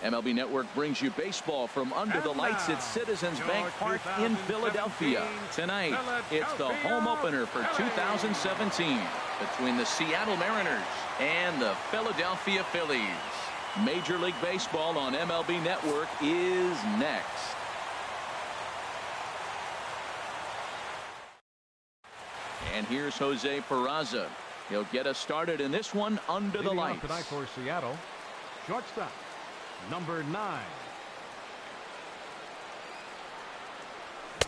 MLB Network brings you baseball from under the lights at Citizens Bank Park in Philadelphia. Tonight, it's the home opener for 2017 between the Seattle Mariners and the Philadelphia Phillies. Major League Baseball on MLB Network is next. And here's Jose Peraza. He'll get us started in this one under the lights. Tonight for Seattle, shortstop, number 9.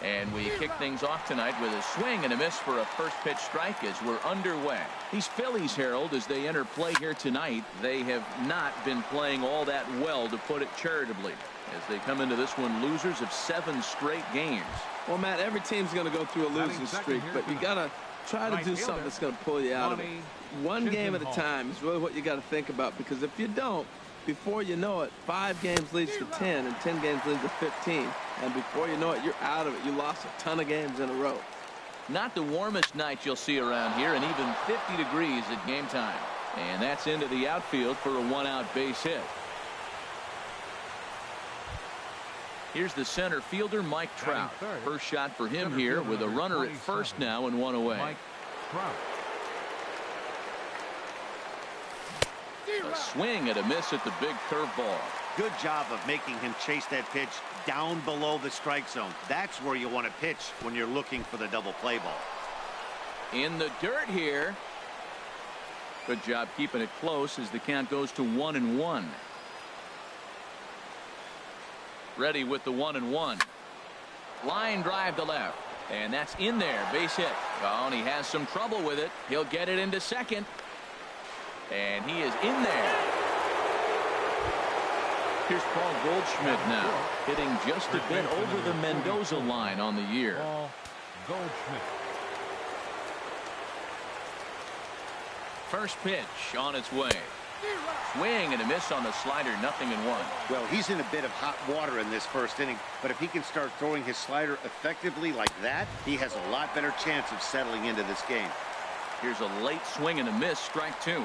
And we kick things off tonight with a swing and a miss for a first pitch strike as we're underway. These Phillies, Harold, as they enter play here tonight, they have not been playing all that well, to put it charitably, as they come into this one losers of 7 straight games. Well, Matt, every team's going to go through a losing streak, but you got to try to do something that's going to pull you out of it. One game at a time is really what you got to think about, because if you don't, before you know it, 5 games leads to 10 and 10 games leads to 15, and before you know it, you're out of it. You lost a ton of games in a row. Not the warmest night you'll see around here, and even 50 degrees at game time. And that's into the outfield for a 1-out base hit. Here's the center fielder, Mike Trout. First shot for him here with a runner at first now and 1 away. Mike Trout. A swing and a miss at the big curveball. Good job of making him chase that pitch down below the strike zone. That's where you want to pitch when you're looking for the double play ball. In the dirt here. Good job keeping it close as the count goes to 1-1. Ready with the 1-1. Line drive to left. And that's in there. Base hit. Oh, and he has some trouble with it. He'll get it into second. And he is in there. Here's Paul Goldschmidt now, hitting just a bit over the Mendoza line on the year. Paul Goldschmidt. First pitch on its way. Swing and a miss on the slider, 0-1. Well, he's in a bit of hot water in this first inning, but if he can start throwing his slider effectively like that, he has a lot better chance of settling into this game. Here's a late swing and a miss, strike 2.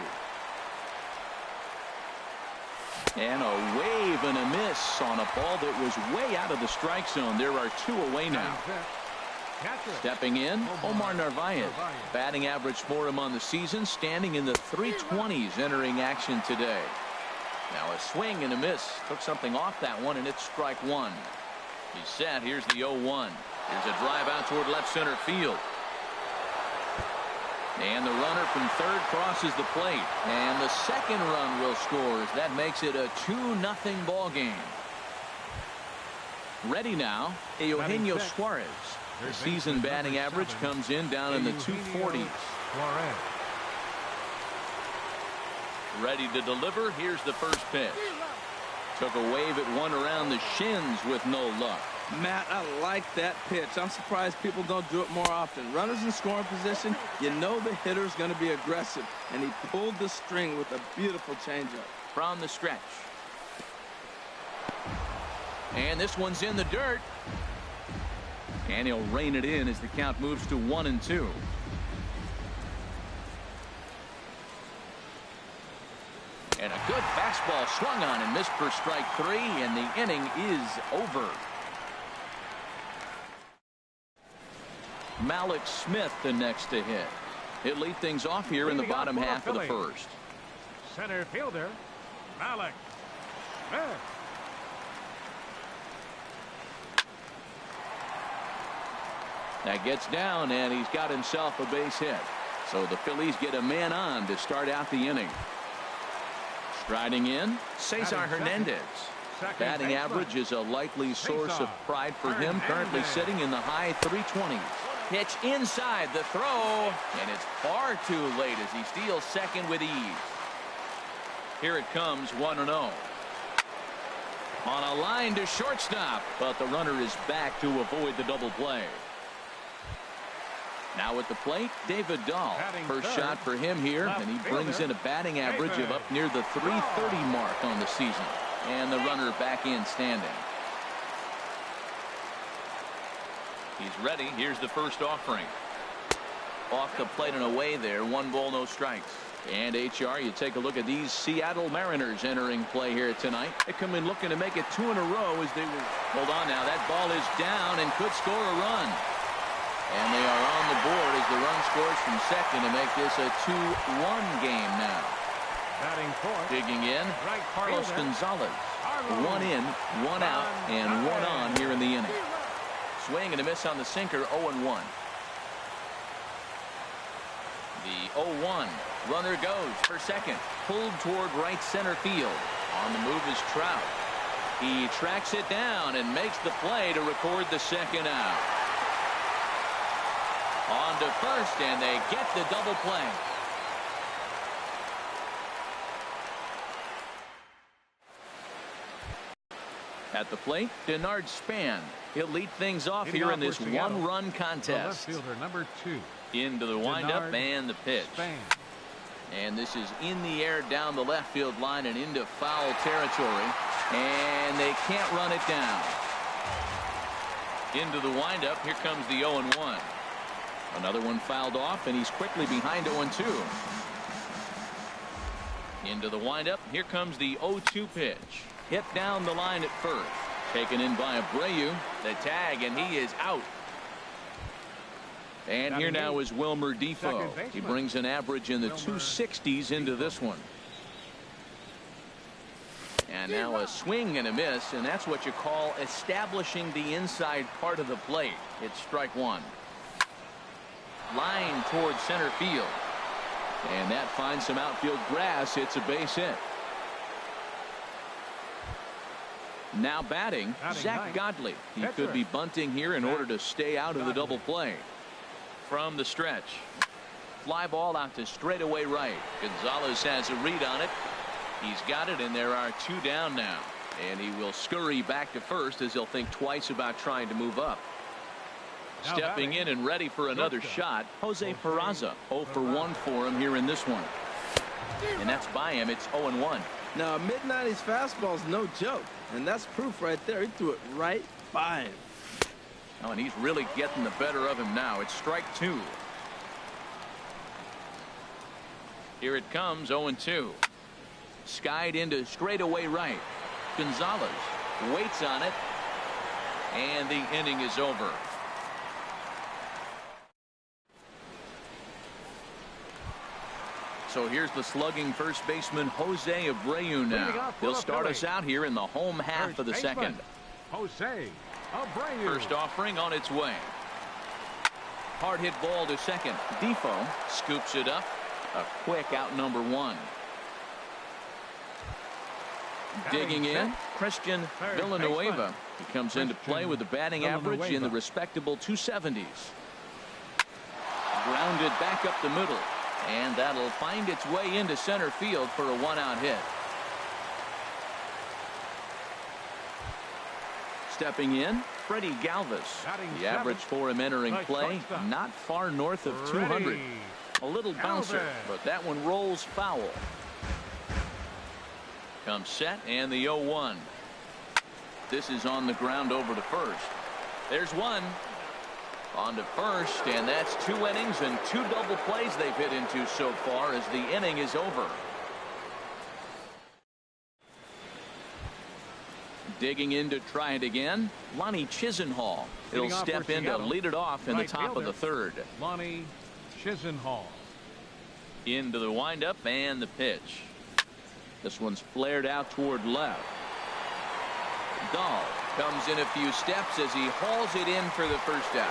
And a wave and a miss on a ball that was way out of the strike zone. There are 2 away now. Stepping in, Omar Narvaez. Batting average for him on the season, standing in the 320s entering action today. Now a swing and a miss. Took something off that one, and it's strike 1. He's set. Here's the 0-1. Here's a drive out toward left center field. And the runner from third crosses the plate. And the second run will score. That makes it a 2-0 ball game. Ready now, Eugenio Suarez. The season batting average comes in down in the 240s. Ready to deliver. Here's the first pitch. Took a wave at one around the shins with no luck. Matt, I like that pitch. I'm surprised people don't do it more often. Runners in scoring position, you know the hitter's going to be aggressive, and he pulled the string with a beautiful changeup. From the stretch. And this one's in the dirt. And he'll rein it in as the count moves to 1-2. And a good fastball swung on and missed for strike 3, and the inning is over. Malik Smith the next to hit. He'll lead things off here in the bottom half of the first. Center fielder, Malik Smith. That gets down, and he's got himself a base hit. So the Phillies get a man on to start out the inning. Striding in, Cesar Hernandez. Batting average is a likely source of pride for him, currently sitting in the high 320s. Pitch inside the throw, and it's far too late as he steals second with ease. Here it comes, 1-0. On a line to shortstop, but the runner is back to avoid the double play. Now at the plate, David Dahl. First shot for him here, and he brings in a batting average of up near the 330 mark on the season. And the runner back in standing. He's ready. Here's the first offering. Off the plate and away there. 1 ball, no strikes. And HR, you take a look at these Seattle Mariners entering play here tonight. They come in looking to make it 2 in a row as they will. Hold on now. That ball is down and could score a run. And they are on the board as the run scores from second to make this a 2-1 game now. Batting fourth. Digging in, Right Carlos fielder. Gonzalez. Carlos. 1 in, 1 out, and 1 on here in the inning. Swing and a miss on the sinker, 0-1. The 0-1. Runner goes for second. Pulled toward right center field. On the move is Trout. He tracks it down and makes the play to record the second out. On to first, and they get the double play. At the plate, Denard Span. He'll lead things off here in this one-run contest. The left fielder, number 2. Into the windup and the pitch. Span. And this is in the air down the left field line and into foul territory. And they can't run it down. Into the windup. Here comes the 0-1. Another one fouled off, and he's quickly behind 0-2. Into the windup. Here comes the 0-2 pitch. Hit down the line at first. Taken in by Abreu. The tag, and he is out. And here now is Wilmer Defoe. He brings an average in the 260s into this one. And now a swing and a miss, and that's what you call establishing the inside part of the plate. It's strike one. Line towards center field. And that finds some outfield grass. It's a base hit. Now batting, Zach Godley. He could be bunting here in order to stay out of the double play. From the stretch. Fly ball out to straightaway right. Gonzalez has a read on it. He's got it, and there are 2 down now. And he will scurry back to first as he'll think twice about trying to move up. Stepping in and ready for another shot, Jose Peraza. 0 for 1 for him here in this one. And that's by him. It's 0-1. Now, a mid-90s fastball is no joke, and that's proof right there. He threw it right by him. Oh, and he's really getting the better of him now. It's strike 2. Here it comes, 0-2. Skied into straightaway right. Gonzalez waits on it, and the inning is over. So here's the slugging first baseman Jose Abreu now. He'll start us out here in the home half of the second. Jose Abreu. First offering on its way. Hard hit ball to second. Defoe scoops it up. A quick out number 1. Digging in, Christian Villanueva. He comes into play with a batting average in the respectable 270s. Grounded back up the middle. And that'll find its way into center field for a 1-out hit. Stepping in, Freddie Galvis. The average for him entering play, not far north of 200. A little bouncer, but that one rolls foul. Comes set, and the 0-1. This is on the ground over to first. There's one. On to first, and that's 2 innings and 2 double plays they've hit into so far as the inning is over. Digging in to try it again, Lonnie Chisenhall. He'll step in to lead it off in the top of the third. Lonnie Chisenhall. Into the windup and the pitch. This one's flared out toward left. Dahl comes in a few steps as he hauls it in for the first out.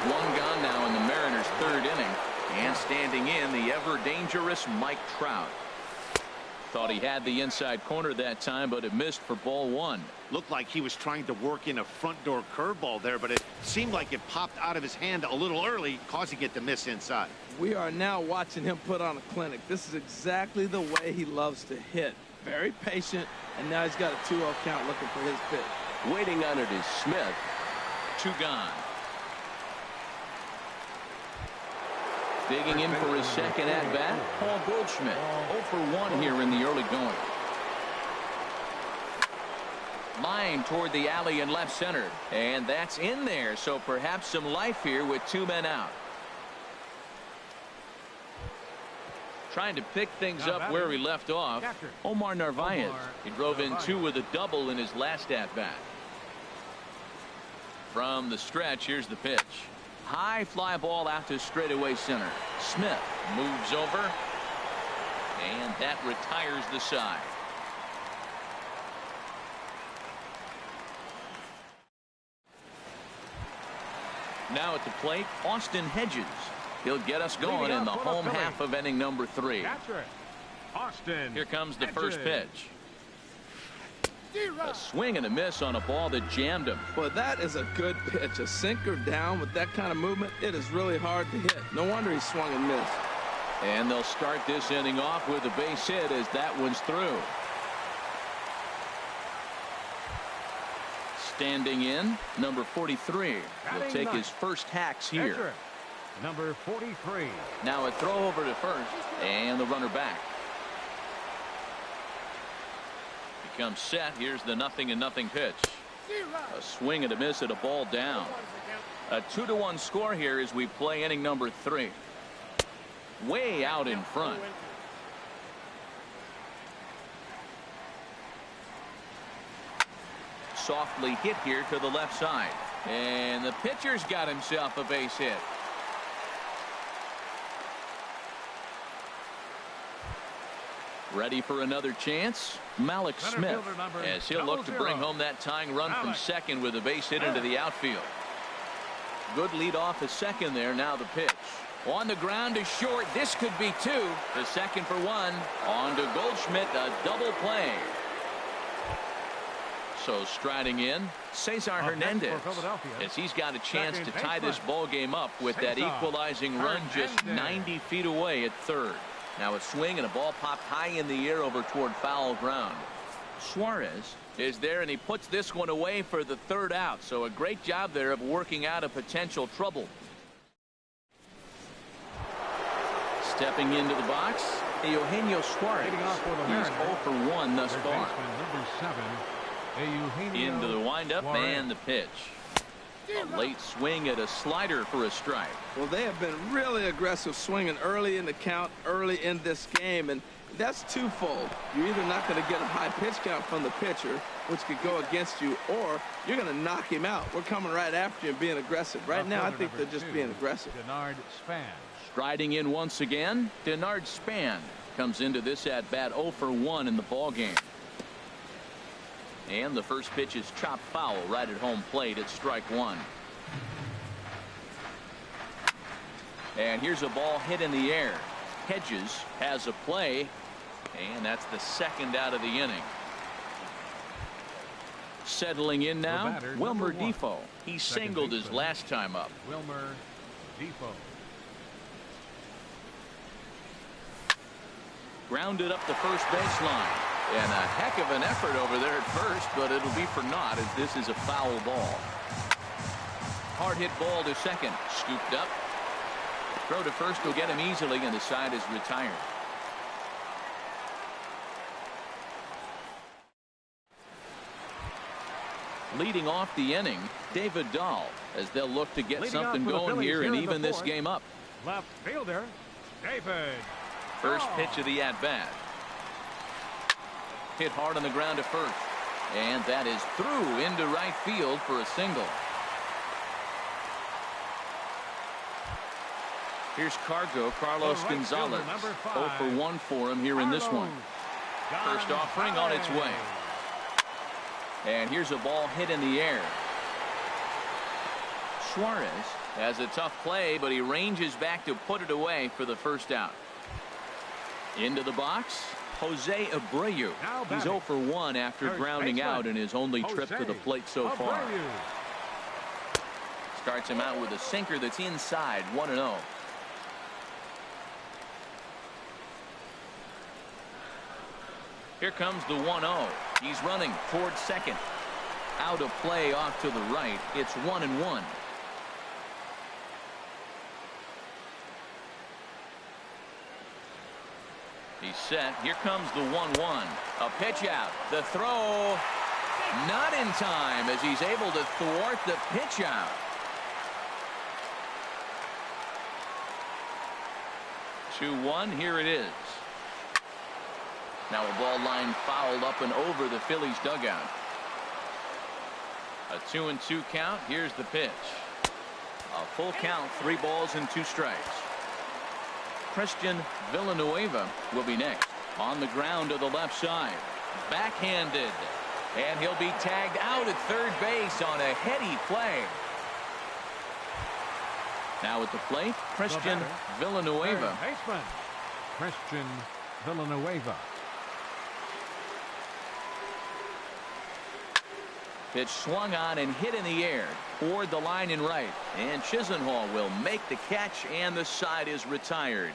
1 gone now in the Mariners' 3rd inning. And standing in, the ever-dangerous Mike Trout. Thought he had the inside corner that time, but it missed for ball 1. Looked like he was trying to work in a front door curveball there, but it seemed like it popped out of his hand a little early, causing it to miss inside. We are now watching him put on a clinic. This is exactly the way he loves to hit. Very patient, and now he's got a 2-0 count looking for his pitch. Waiting on it is Smith. 2 gone. Digging in for his second at-bat, Paul Goldschmidt. 0 for 1 here in the early going. Line toward the alley in left center, and that's in there, so perhaps some life here with 2 men out. Trying to pick things up where he left off. Omar Narvaez. He drove in 2 with a double in his last at-bat. From the stretch, here's the pitch. High fly ball out to straightaway center. Smith moves over, and that retires the side. Now at the plate, Austin Hedges. He'll get us going in the home half of inning number 3. Austin. Here comes the first pitch. A swing and a miss on a ball that jammed him. Well, that is a good pitch. A sinker down with that kind of movement, it is really hard to hit. No wonder he swung and missed. And they'll start this inning off with a base hit as that one's through. Standing in, number 43. He'll take his first hacks here. Number 43. Now a throw over to first, and the runner back. Becomes set. Here's the 0-0 pitch. A swing and a miss at a ball down. A 2-1 score here as we play inning number 3. Way out in front. Softly hit here to the left side. And the pitcher's got himself a base hit. Ready for another chance? Malik Smith, as he'll look to bring home that tying run from second with a base hit into the outfield. Good lead off at second there. Now the pitch. On the ground to short. This could be 2. The second for 1. On to Goldschmidt. A double play. So striding in, Cesar Hernandez, as he's got a chance to tie this ball game up with that equalizing run just 90 feet away at third. Now a swing and a ball popped high in the air over toward foul ground. Suarez is there, and he puts this one away for the third out. So a great job there of working out a potential trouble. Stepping into the box, Eugenio Suarez. He's 0 for 1 thus far. Into the windup and the pitch. A late swing at a slider for a strike. Well, they have been really aggressive swinging early in the count, early in this game, and that's twofold. You're either not going to get a high pitch count from the pitcher, which could go against you, or you're going to knock him out. We're coming right after you and being aggressive. Right now, I think they're just being aggressive. Denard Span. Striding in once again, Denard Span comes into this at-bat 0 for 1 in the ball game. And the first pitch is chopped foul right at home plate at strike 1. And here's a ball hit in the air. Hedges has a play, and that's the second out of the inning. Settling in now, Wilmer Defoe. He singled his last time up. Wilmer Defoe. Grounded up the first baseline. And a heck of an effort over there at first, but it'll be for naught as this is a foul ball. Hard hit ball to second. Scooped up. Throw to first will get him easily, and the side is retired. Leading off the inning, David Dahl, as they'll look to get something going here and even this game up. Left fielder, David. First pitch of the at-bat. Hit hard on the ground to first, and that is through into right field for a single. Here's Carlos Gonzalez. 0 for 1 for him here in this one. First offering on its way. And here's a ball hit in the air. Suarez has a tough play, but he ranges back to put it away for the first out. Into the box, Jose Abreu. He's 0 for 1 after grounding out in his only trip to the plate so far. Starts him out with a sinker that's inside, 1-0. Here comes the 1-0. He's running towards second. Out of play off to the right. It's 1-1. He's set. Here comes the 1-1. A pitch out. The throw not in time as he's able to thwart the pitch out. 2-1. Here it is. Now a ball line fouled up and over the Phillies dugout. A 2-2 count. Here's the pitch. A full count, 3 balls and 2 strikes. Christian Villanueva will be next. On the ground to the left side. Backhanded. And he'll be tagged out at third base on a heady play. Now at the plate, Christian Villanueva. Baseman, Christian Villanueva. Pitch swung on and hit in the air toward the line and right. And Chisenhall will make the catch, and the side is retired.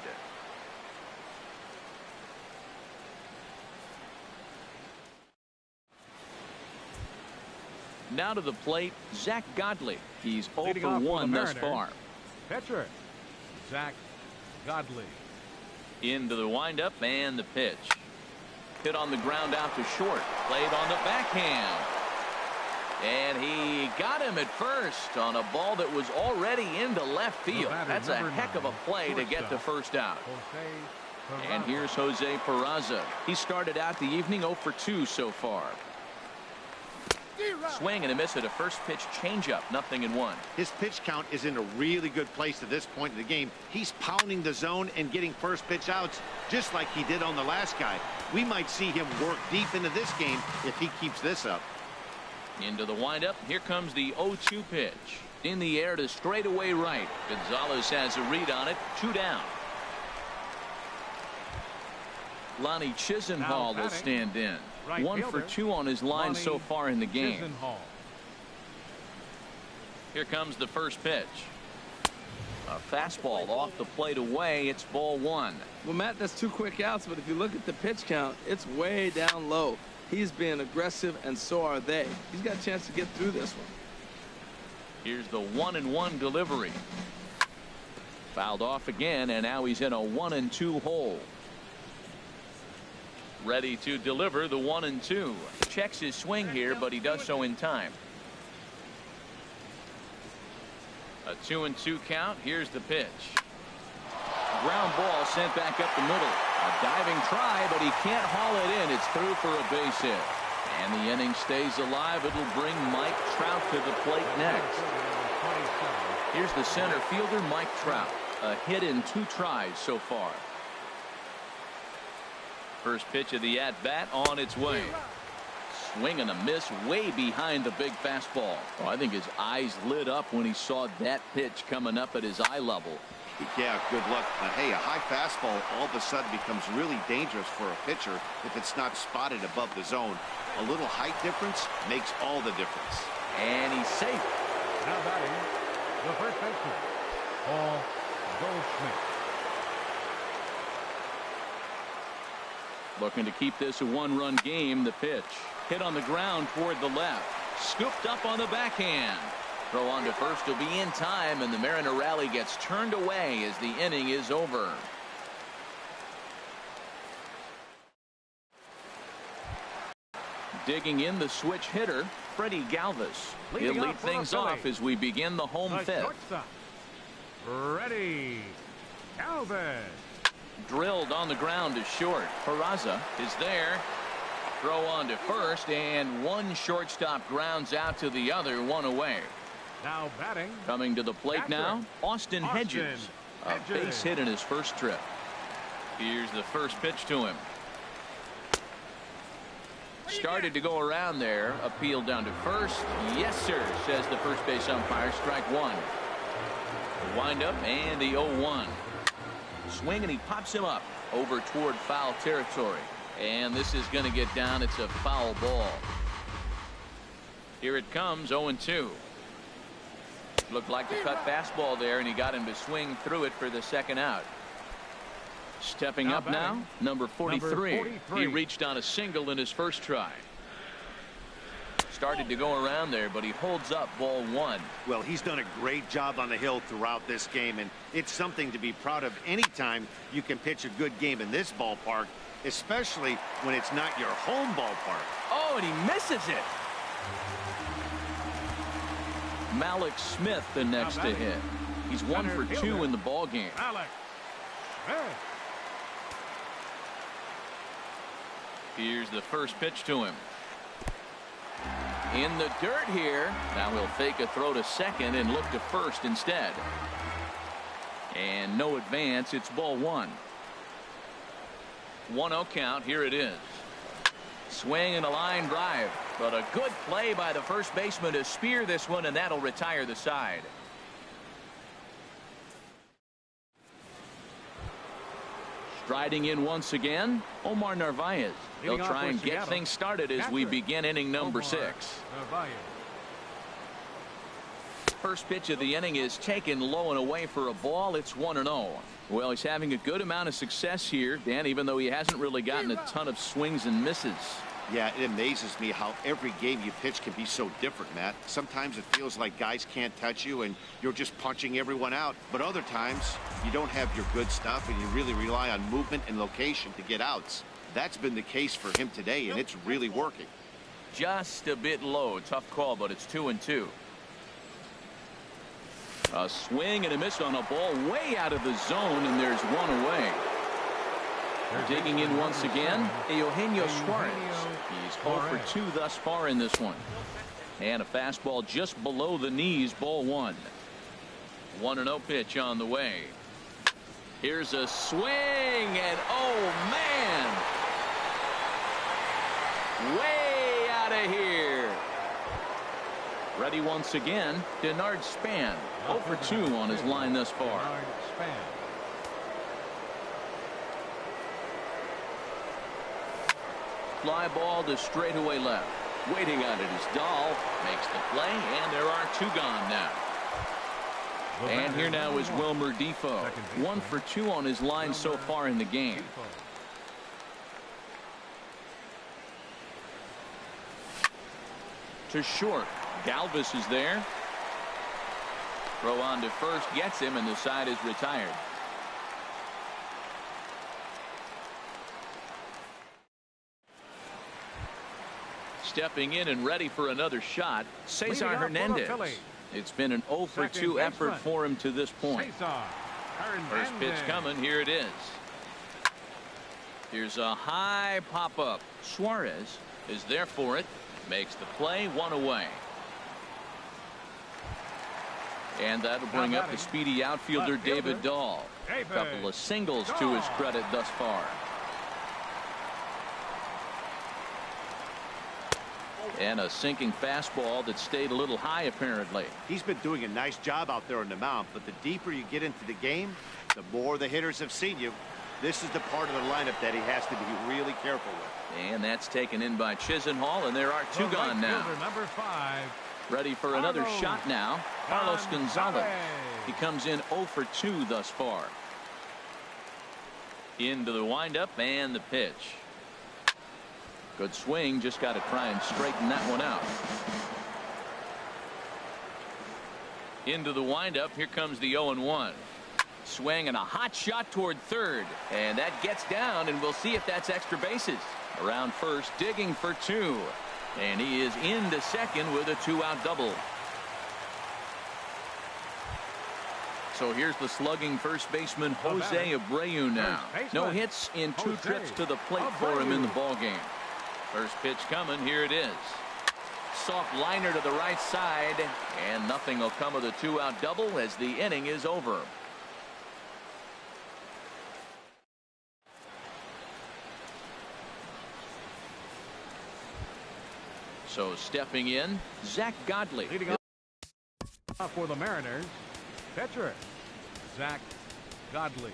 Now to the plate, Zach Godley. He's 0 for 1 thus far. Pitcher, Zach Godley. Into the windup and the pitch. Hit on the ground out to short. Played on the backhand. And he got him at first on a ball that was already into left field. That's a heck of a play to get the first out. And here's Jose Peraza. He started out the evening 0 for 2 so far. Swing and a miss at a first pitch changeup. 0-1. His pitch count is in a really good place at this point in the game. He's pounding the zone and getting first pitch outs just like he did on the last guy. We might see him work deep into this game if he keeps this up. Into the windup. Here comes the 0-2 pitch. In the air to straightaway right. Gonzalez has a read on it. 2 down. Lonnie Chisenhall will stand in. 1 for 2 on his line so far in the game. Here comes the first pitch. A fastball off the plate away. It's ball 1. Well, Matt, that's 2 quick outs, but if you look at the pitch count, it's way down low. He's being aggressive, and so are they. He's got a chance to get through this one. Here's the 1-1 delivery. Fouled off again, and now he's in a 1-2 hole. Ready to deliver the 1-2. Checks his swing here, but he does so in time. A 2-2 count. Here's the pitch. Ground ball sent back up the middle. A diving try, but he can't haul it in. It's through for a base hit. And the inning stays alive. It'll bring Mike Trout to the plate next. Here's the center fielder, Mike Trout. A hit in 2 tries so far. First pitch of the at-bat on its way. Swing and a miss way behind the big fastball. Oh, I think his eyes lit up when he saw that pitch coming up at his eye level. Yeah, good luck. But hey, a high fastball all of a sudden becomes really dangerous for a pitcher if it's not spotted above the zone. A little height difference makes all the difference. And he's safe. Now batting, the first baseman, Paul Goldschmidt. Looking to keep this a 1-run game. The pitch hit on the ground toward the left. Scooped up on the backhand. Throw on to first will be in time, and the Mariner rally gets turned away as the inning is over. Digging in the switch hitter, Freddie Galvis. He'll lead things off as we begin the home fifth. Freddie Galvis. Drilled on the ground to short. Peraza is there. Throw on to first, and one shortstop grounds out to the other, 1 away. Now batting. Coming to the plate now, Austin Hedges. A base hit in his first trip. Here's the first pitch to him. Started to go around there. Appeal down to first. Yes, sir, says the first base umpire. Strike 1. The windup and the 0-1. Swing, and he pops him up over toward foul territory. And this is going to get down. It's a foul ball. Here it comes, 0-2. Looked like the cut fastball there, and he got him to swing through it for the second out. Stepping up now, number 43. He reached on a single in his first try. Started to go around there, but he holds up ball 1. Well, he's done a great job on the hill throughout this game, and it's something to be proud of anytime you can pitch a good game in this ballpark, especially when it's not your home ballpark. Oh, and he misses it. Malik Smith the next to hit. He's 1 for 2 in the ball game. Malik Smith. Here's the first pitch to him. In the dirt here. Now he'll fake a throw to second and look to first instead. And no advance. It's ball one. 1-0 count. Here it is. Swing and a line drive. But a good play by the first baseman to spear this one, and that'll retire the side. Striding in once again, Omar Narvaez. They'll try and get things started as we begin inning number 6. First pitch of the inning is taken low and away for a ball. It's 1-0. Well, he's having a good amount of success here, Dan, even though he hasn't really gotten a ton of swings and misses. Yeah, it amazes me how every game you pitch can be so different, Matt. Sometimes it feels like guys can't touch you and you're just punching everyone out. But other times you don't have your good stuff and you really rely on movement and location to get outs. That's been the case for him today, and it's really working. Just a bit low. Tough call, but it's 2-2. A swing and a miss on a ball way out of the zone, and there's one away. Digging in once again, Eugenio Suarez. He's 0 for 2 thus far in this one. And a fastball just below the knees, ball one. 1-0 pitch on the way. Here's a swing, and oh man! Way out of here. Ready once again, Denard Span. 0 for 2 on his line thus far. Fly ball to straightaway left. Waiting on it is Dahl. Makes the play, and there are 2 gone now. And here now is Wilmer Defoe. 1 for 2 on his line so far in the game. To short. Galvis is there. Throw on to first gets him, and the side is retired. Stepping in and ready for another shot, Cesar Hernandez. It's been an 0 for 2 effort for him to this point. First pitch coming. Here it is. Here's a high pop-up. Suarez is there for it. Makes the play. 1 away. And that'll bring up the speedy outfielder David Dahl. A couple of singles to his credit thus far. And a sinking fastball that stayed a little high apparently. He's been doing a nice job out there on the mound, but the deeper you get into the game, the more the hitters have seen you. This is the part of the lineup that he has to be really careful with. And that's taken in by Chisenhall, and there are 2 gone now. Number 5. Ready for another shot now. Carlos Gonzalez. He comes in 0 for 2 thus far. Into the windup and the pitch. Good swing, just got to try and straighten that one out. Into the windup, here comes the 0-1. Swing and a hot shot toward third, and that gets down, and we'll see if that's extra bases. Around first, digging for 2, and he is into second with a 2-out double. So here's the slugging first baseman Jose Abreu now. No hits in 2 trips to the plate for him in the ballgame. First pitch coming. Here it is. Soft liner to the right side, and nothing will come of the 2-out double as the inning is over. So stepping in, Zach Godley. Leading off for the Mariners, pitcher Zach Godley.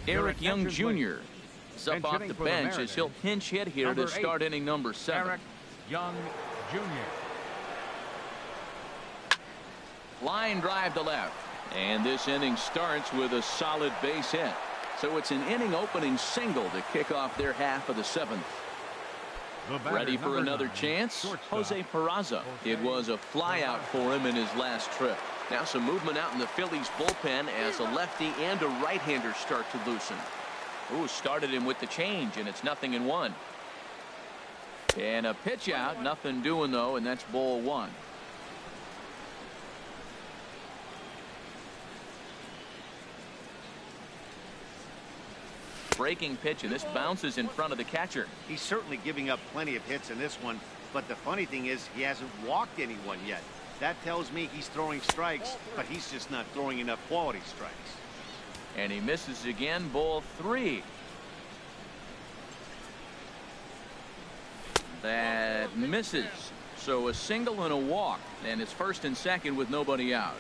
Eric Young Jr. is up off the bench as he'll pinch hit here to start inning number 7. Eric Young Jr. Line drive to left, and this inning starts with a solid base hit. So it's an inning opening single to kick off their half of the 7th. Ready for another chance? Jose Peraza. It was a fly out for him in his last trip. Now some movement out in the Phillies bullpen as a lefty and a right-hander start to loosen. Ooh, started him with the change, and it's 0-1. And a pitch out, nothing doing though, and that's ball one. Breaking pitch, and this bounces in front of the catcher. He's certainly giving up plenty of hits in this one, but the funny thing is he hasn't walked anyone yet. That tells me he's throwing strikes, but he's just not throwing enough quality strikes. And he misses again, ball three. That misses. So a single and a walk, and it's first and second with nobody out.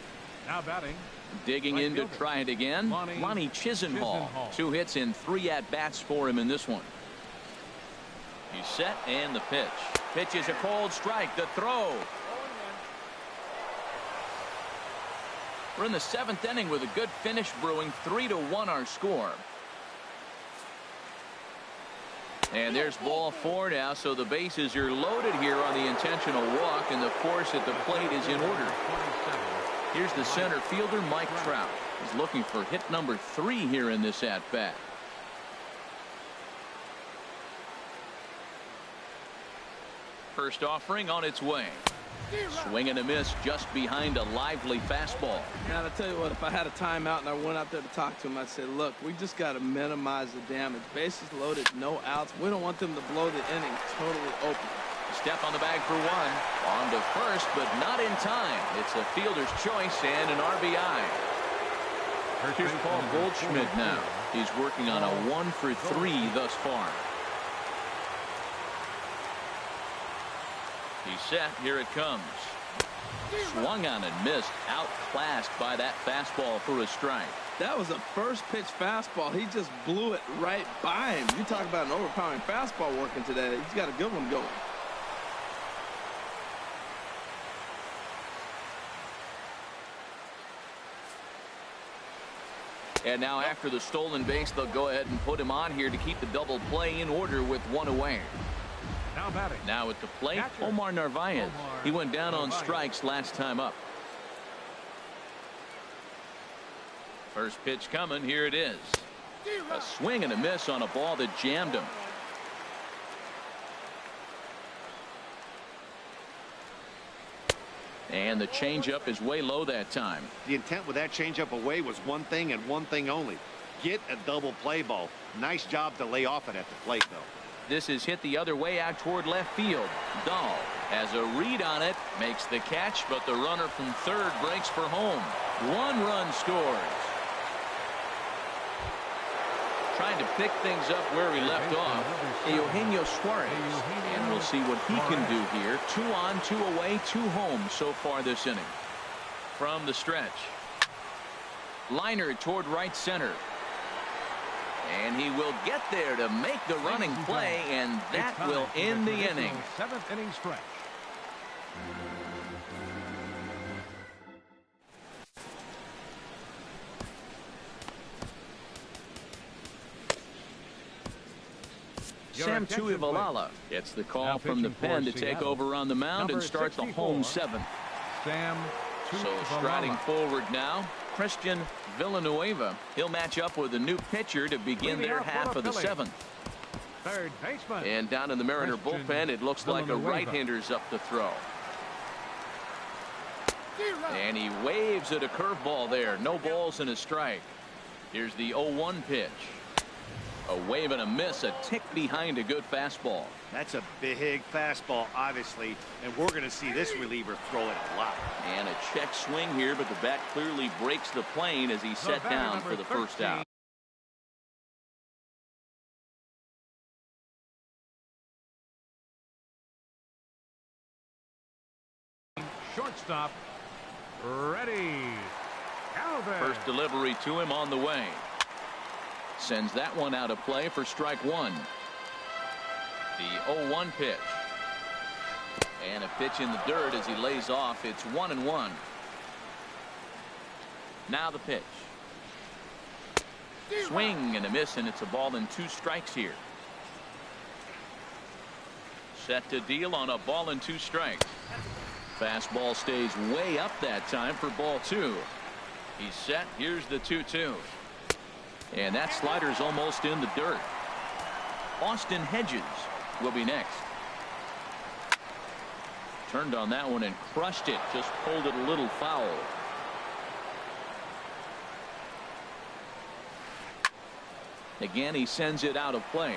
Now batting. Digging in to try it again, Lonnie Chisenhall. 2 hits in 3 at-bats for him in this one. He's set, and the pitch. Pitch is a cold strike. The throw. We're in the 7th inning with a good finish brewing. 3-1 our score. And there's ball 4 now, so the bases are loaded here on the intentional walk, and the force at the plate is in order. Here's the center fielder, Mike Trout. He's looking for hit number 3 here in this at-bat. First offering on its way. Swing and a miss just behind a lively fastball. Now, I tell you what, if I had a timeout and I went out there to talk to him, I'd say, look, we just got to minimize the damage. Bases loaded, no outs. We don't want them to blow the inning totally open. Step on the bag for 1. On to first, but not in time. It's a fielder's choice and an RBI. Here's Paul Goldschmidt now. He's working on a 1 for 3 thus far. He's set. Here it comes. Swung on and missed. Outclassed by that fastball for a strike. That was a first pitch fastball. He just blew it right by him. You talk about an overpowering fastball working today. He's got a good one going. And now after the stolen base, they'll go ahead and put him on here to keep the double play in order with 1 away. Now batting. Now at the plate, Omar Narvaez. He went down on strikes last time up. First pitch coming. Here it is. A swing and a miss on a ball that jammed him. And the changeup is way low that time. The intent with that changeup away was one thing and one thing only. Get a double play ball. Nice job to lay off it at the plate, though. This is hit the other way out toward left field. Dahl has a read on it, makes the catch, but the runner from third breaks for home. 1 run scores. Trying to pick things up where he left off, Eugenio Suarez. And we'll see what he can do here. 2 on, 2 away, 2 home so far this inning. From the stretch. Liner toward right center. And he will get there to make the running play, and that will end the inning. 7th inning stretch. Sam Tuivalala gets the call from the pen to take over on the mound and start the home 7th. So striding forward now, Christian Villanueva. He'll match up with a new pitcher to begin their half of the 7th. Third baseman. And down in the Mariner bullpen, it looks like a right-hander's up to throw. And he waves at a curveball there. No balls and a strike. Here's the 0-1 pitch. A wave and a miss, a tick behind a good fastball. That's a big fastball, obviously, and we're going to see this reliever throw it a lot. And a check swing here, but the bat clearly breaks the plane as he's set down for the first out. Shortstop, ready. Calvin. First delivery to him on the way. Sends that one out of play for strike 1. The 0-1 pitch. And a pitch in the dirt as he lays off. It's 1-1. Now the pitch. Swing and a miss, and it's a ball and 2 strikes here. Set to deal on a ball and 2 strikes. Fastball stays way up that time for ball 2. He's set. Here's the 2-2. And that slider's almost in the dirt. Austin Hedges will be next. Turned on that one and crushed it. Just pulled it a little foul. Again, he sends it out of play.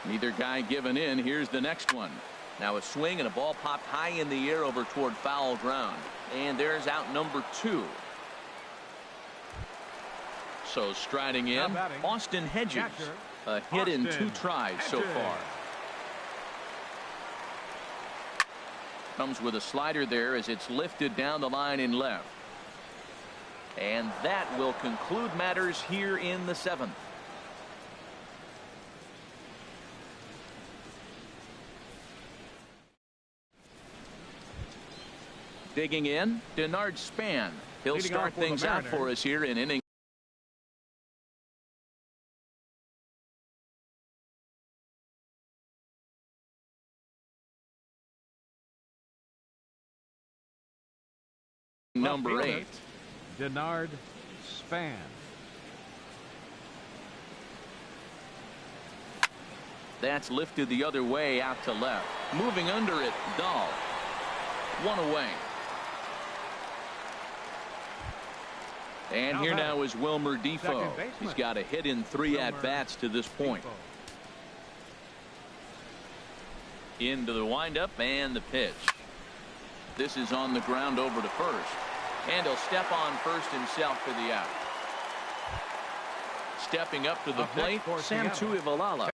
Neither guy giving in. Here's the next one. Now a swing and a ball popped high in the air over toward foul ground. And there's out number 2. So striding in, Austin Hedges. A hit in 2 tries so far. Comes with a slider there as it's lifted down the line in left. And that will conclude matters here in the 7th. Digging in, Denard Span. He'll start things out for us here in inning number 8. Denard Span. That's lifted the other way out to left. Moving under it, Dahl. 1 away. And here now is Wilmer Defoe. He's got a hit in 3 at-bats to this point. Into the windup and the pitch. This is on the ground over to first. And he'll step on first himself for the out. Stepping up to the plate, Sam Tuivalala.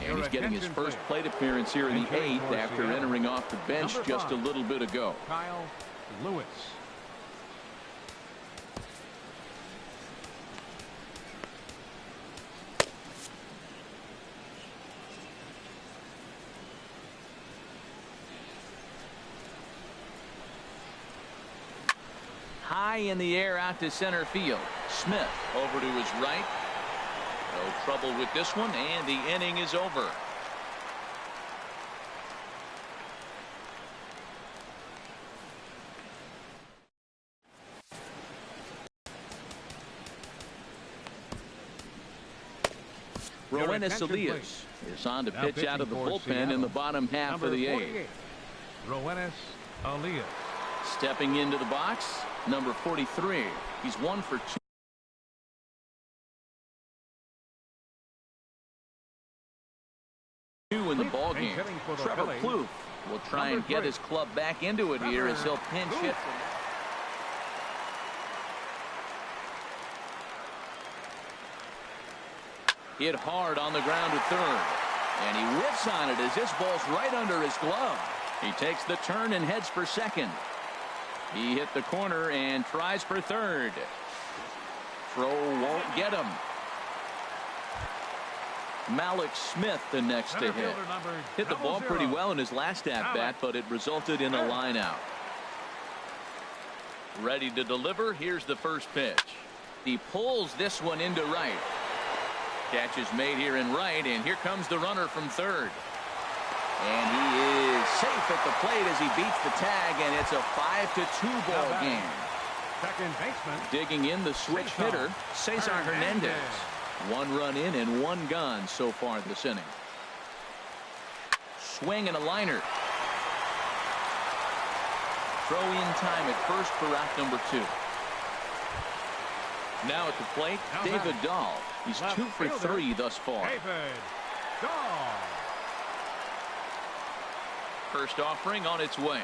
And he's getting his first plate appearance here in the 8th after entering off the bench just a little bit ago. Kyle Lewis. High in the air out to center field. Smith over to his right. No trouble with this one, and the inning is over. Roenis Elias is on to pitch out of the bullpen in the bottom half of the 8th. Roenis Elias. Stepping into the box, number 43. He's 1 for 2 in the ball game. Trevor Plouffe will try and get his club back into it here as he'll pinch hit. Hit hard on the ground to third. And he whiffs on it as this ball's right under his glove. He takes the turn and heads for second. He hit the corner and tries for third. Throw won't get him. Malik Smith the next to hit. Hit the ball pretty well in his last at-bat, but it resulted in a line out. Ready to deliver. Here's the first pitch. He pulls this one into right. Catch is made here in right, and here comes the runner from third. And he is safe at the plate as he beats the tag, and it's a 5-2 ball game. Second baseman. Digging in the switch hitter, Cesar Hernandez. 1 run in and 1 gone so far this inning. Swing and a liner. Throw in time at first for out number 2. Now at the plate, David Dahl. He's 2 for 3 thus far. David Dahl. First offering on its way.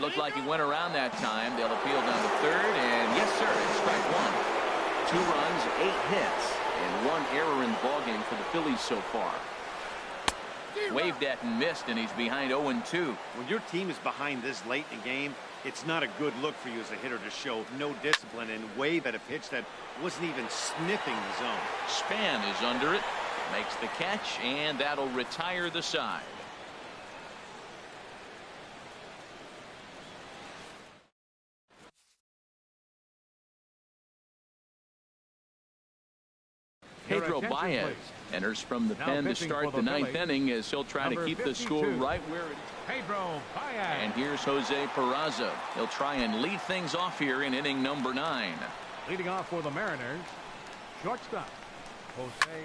Looked like he went around that time. They'll appeal down to third, and yes, sir, it's strike 1. 2 runs, 8 hits, and 1 error in the ballgame for the Phillies so far. Waved at and missed, and he's behind 0-2. When your team is behind this late in the game, it's not a good look for you as a hitter to show no discipline and wave at a pitch that wasn't even sniffing the zone. Span is under it, makes the catch, and that'll retire the side. Pedro Baez enters from the pen to start the ninth inning as he'll try to keep the score right where it is. Pedro Baez. And here's Jose Peraza. He'll try and lead things off here in inning number 9. Leading off for the Mariners, shortstop Jose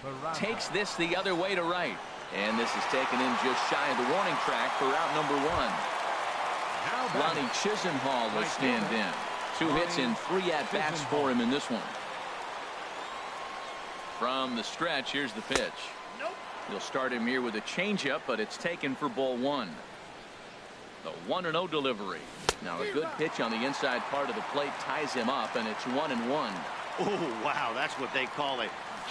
Peraza. Takes this the other way to right. And this is taken in just shy of the warning track for out number 1. Lonnie Chisenhall will stand in. 2 hits and 3 at-bats for him in this one. From the stretch, here's the pitch. He'll start him here with a changeup, but it's taken for ball 1. The 1-0 delivery. Now a good pitch on the inside part of the plate ties him up, and it's 1-1. Oh, wow, that's what they call a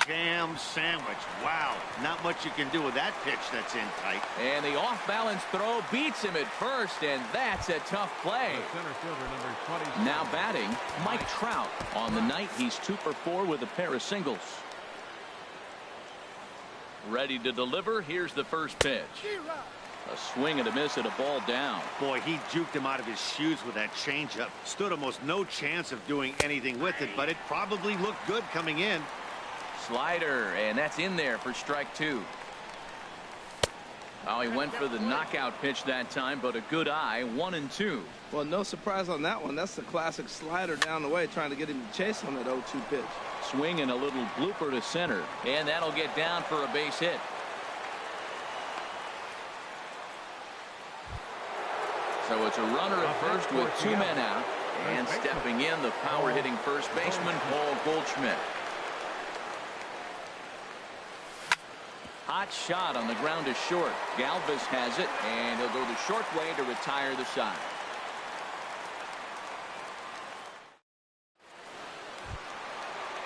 jam sandwich. Wow, not much you can do with that pitch that's in tight. And the off-balance throw beats him at first, and that's a tough play. Now batting, Mike Trout. On the night, he's 2 for 4 with a pair of singles. Ready to deliver. Here's the first pitch. A swing and a miss at a ball down. Boy, he juked him out of his shoes with that changeup. Stood almost no chance of doing anything with it, but it probably looked good coming in. Slider, and that's in there for strike 2. Oh, he went for the knockout pitch that time, but a good eye. 1-2. Well, no surprise on that one. That's the classic slider down the way, trying to get him to chase on that 0-2 pitch. Swing and a little blooper to center, and that'll get down for a base hit. So it's a runner at first with 2 men out, and stepping in, the power-hitting first baseman, Paul Goldschmidt. Hot shot on the ground is short. Galvis has it, and he'll go the short way to retire the side.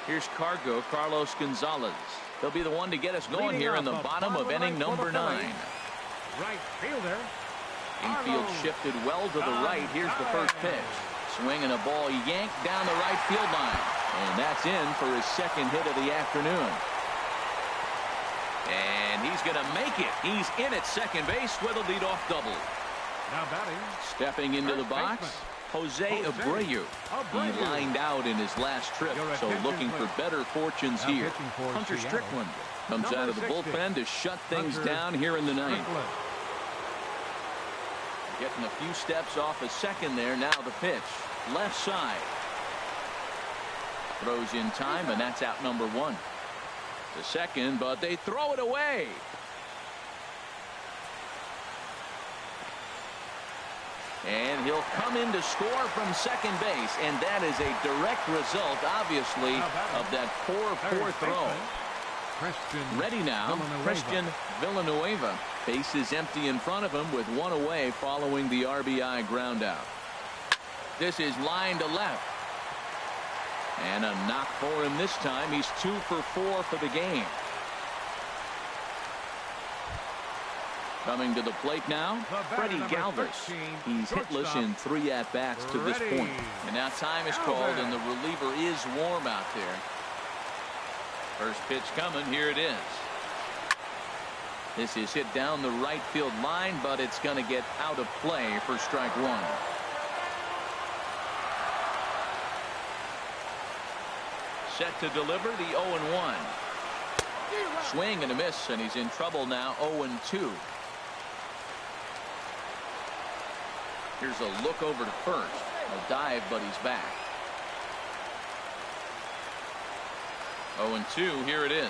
Here's Carlos Gonzalez. He'll be the one to get us going here in the bottom of inning number 9. Right fielder. Infield shifted well to the right. Here's the first pitch. Swing and a ball yanked down the right field line. And that's in for his second hit of the afternoon. And he's going to make it. He's in at second base with a leadoff double. Now batting. Stepping into the box, Jose Abreu. He lined out in his last trip, so looking for better fortunes here. Hunter Strickland comes out of the bullpen to shut things down here in the 9th. Getting a few steps off a second there. Now the pitch. Left side. Throws in time, and that's out number 1. The second, but they throw it away. And he'll come in to score from second base, and that is a direct result, obviously, of that poor throw. Ready now, Christian Villanueva. Base is empty in front of him with 1 away following the RBI ground out. This is line to left. And a knock for him this time. He's 2 for 4 for the game. Coming to the plate now, Freddie Galvis. He's hitless in 3 at-bats to this point. And now time is called, and the reliever is warm out there. First pitch coming. Here it is. This is hit down the right field line, but it's going to get out of play for strike 1. Set to deliver the 0-1. Swing and a miss, and he's in trouble now. 0-2. Here's a look over to first. A dive, but he's back. 0-2. Here it is.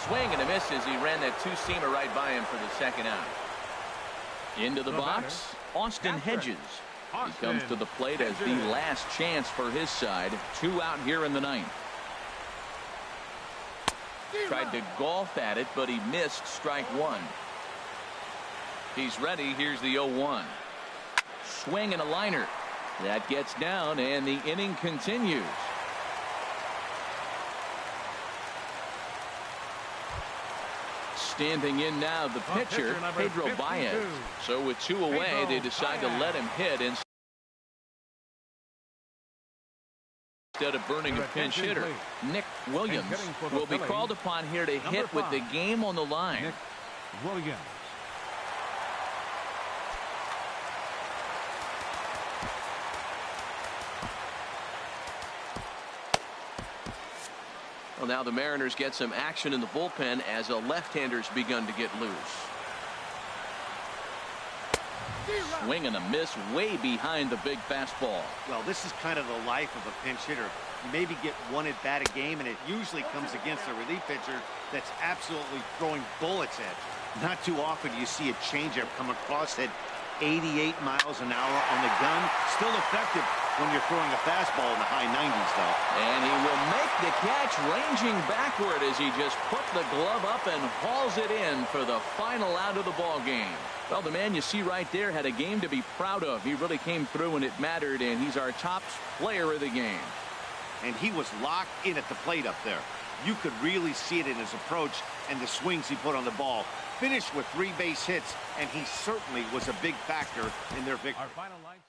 Swing and a miss as he ran that 2-seamer right by him for the second out. Into the box, Austin Hedges. He comes to the plate as the last chance for his side. 2 out here in the 9th. Tried to golf at it, but he missed strike 1. He's ready. Here's the 0-1. Swing and a liner. That gets down, and the inning continues. Standing in now, the pitcher, Pedro Baez. So with 2 away, they decide to let him hit instead of burning a pinch hitter. Nick Williams will be called upon here to hit with the game on the line. Nick Williams. Well, now the Mariners get some action in the bullpen as a left-hander's begun to get loose. Swing and a miss way behind the big fastball. Well, this is kind of the life of a pinch hitter. You maybe get one at bat a game, and it usually comes against a relief pitcher that's absolutely throwing bullets at. Not too often do you see a changeup come across at 88 miles an hour on the gun. Still effective when you're throwing a fastball in the high 90s, though. And he will make the catch, ranging backward as he just put the glove up and hauls it in for the final out of the ball game. Well, the man you see right there had a game to be proud of. He really came through when it mattered, and he's our top player of the game. And he was locked in at the plate up there. You could really see it in his approach and the swings he put on the ball. Finished with 3 base hits, and he certainly was a big factor in their victory. Our final line.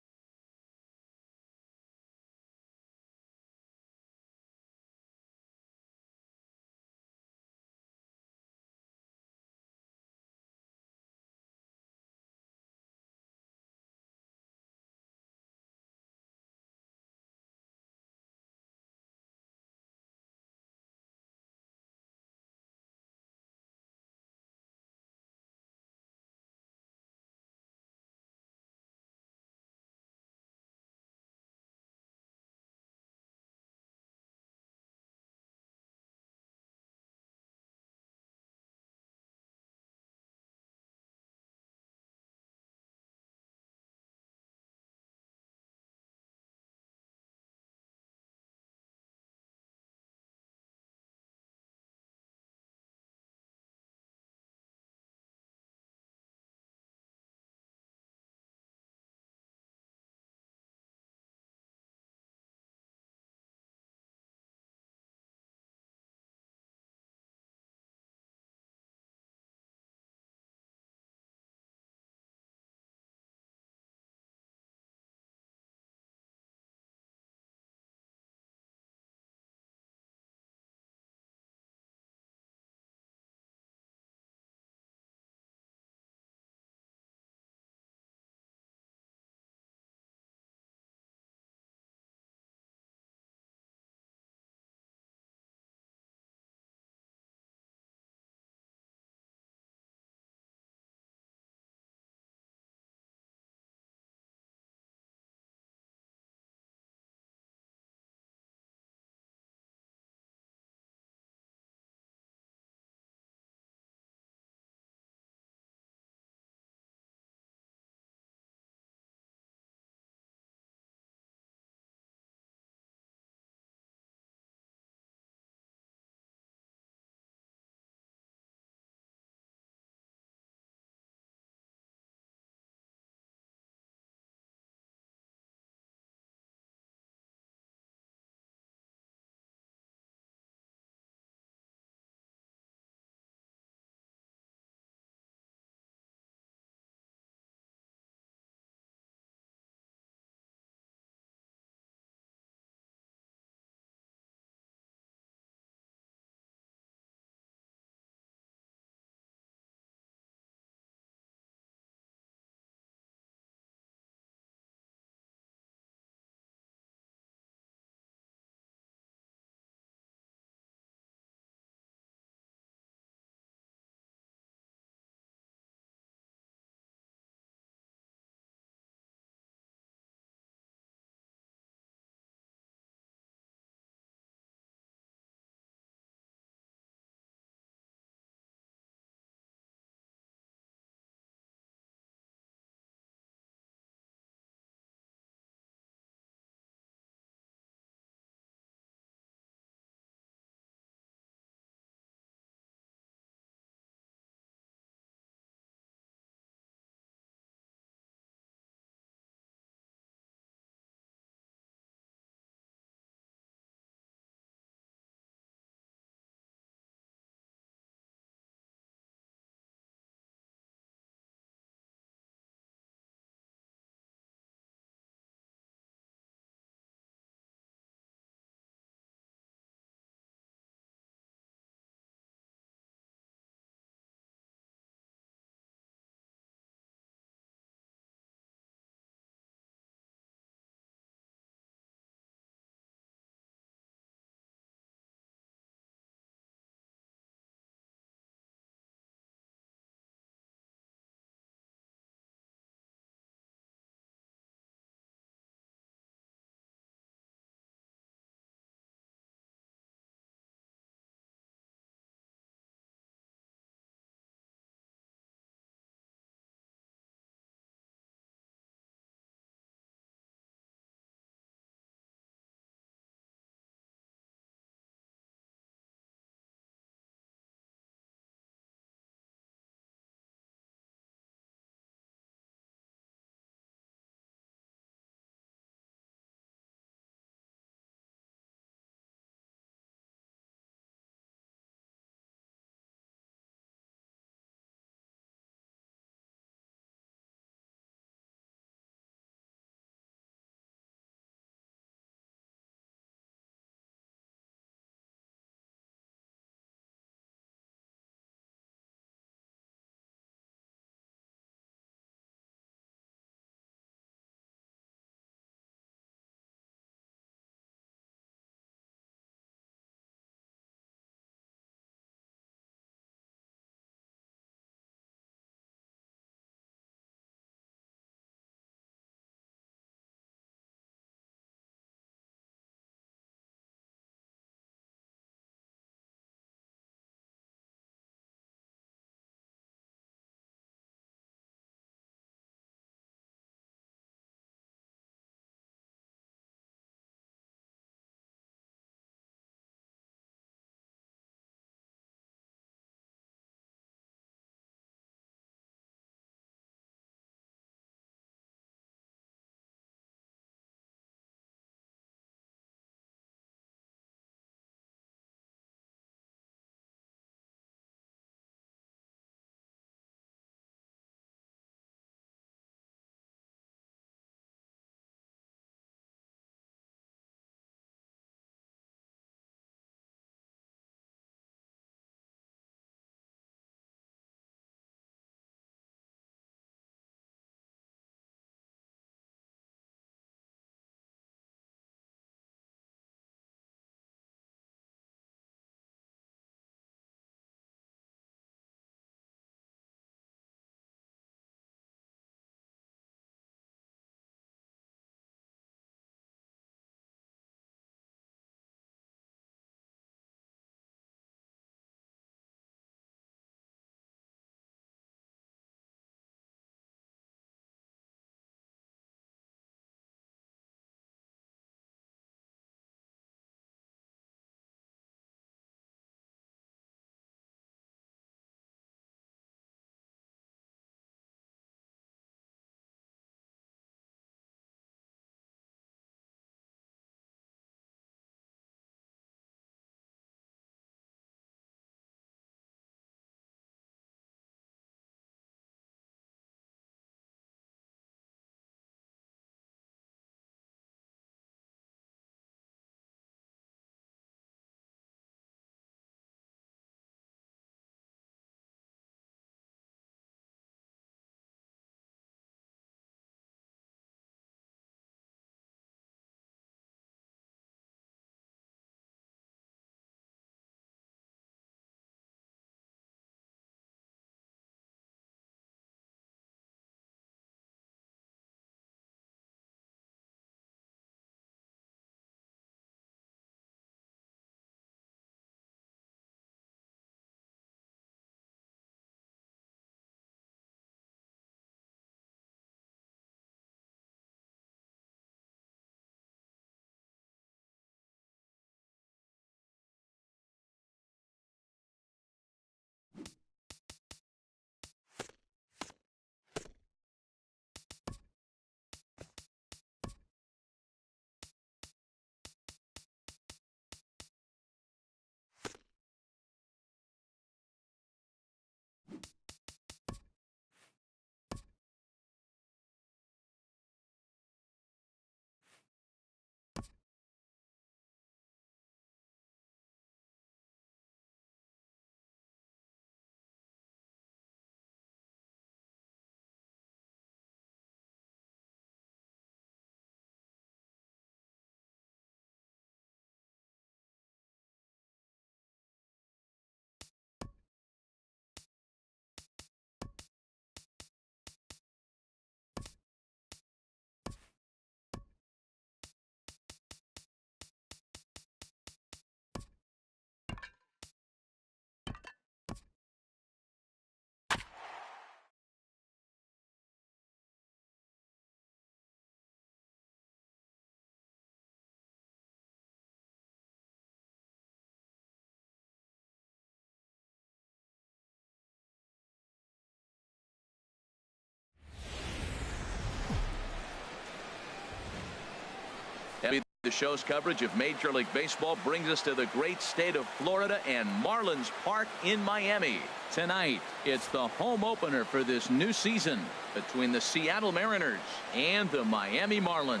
The show's coverage of Major League Baseball brings us to the great state of Florida and Marlins Park in Miami. Tonight, it's the home opener for this new season between the Seattle Mariners and the Miami Marlins.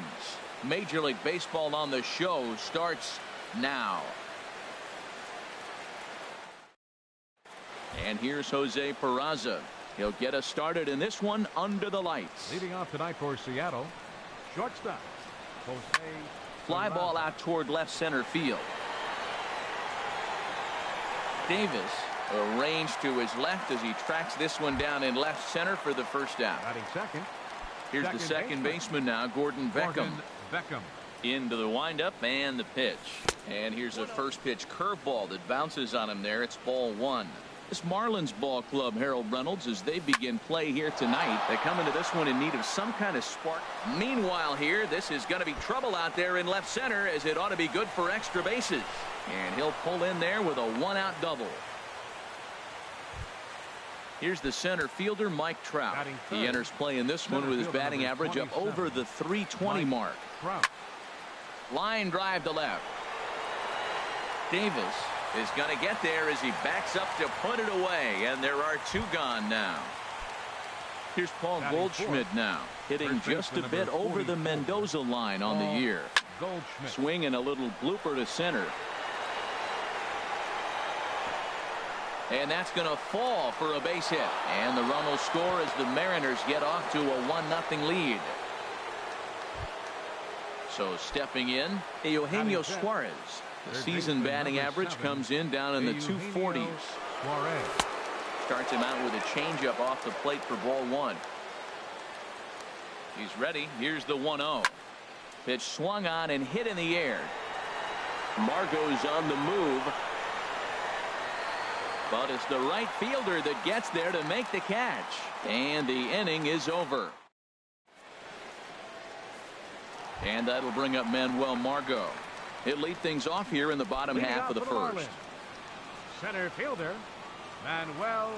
Major League Baseball on the show starts now. And here's Jose Peraza. He'll get us started in this one under the lights. Leading off tonight for Seattle, shortstop, Jose. Fly ball out toward left center field. Davis arranged to his left as he tracks this one down in left center for the first out. Batting second. Here's the second baseman now, Gordon Beckham. Into the windup and the pitch. And here's a first pitch curveball that bounces on him there. It's ball one. This Marlins ball club, Harold Reynolds, as they begin play here tonight, they come into this one in need of some kind of spark. Meanwhile here, this is going to be trouble out there in left center, as it ought to be good for extra bases. And he'll pull in there with a one-out double. Here's the center fielder, Mike Trout. He enters play in this one with his batting average up over the .320 mark. Line drive to left. Davis is going to get there as he backs up to put it away, and there are two gone now. Here's Paul Goldschmidt now, hitting just a bit over the Mendoza line on the year. Swinging a little blooper to center. And that's going to fall for a base hit. And the run will score as the Mariners get off to a 1-0 lead. So stepping in, Eugenio Suarez. The season batting average comes in down in the 240s. Starts him out with a changeup off the plate for ball one. He's ready. Here's the 1-0. Pitch swung on and hit in the air. Margot's on the move. But it's the right fielder that gets there to make the catch. And the inning is over. And that'll bring up Manuel Margot. He'll lead things off here in the bottom half of the first. Center fielder, Manuel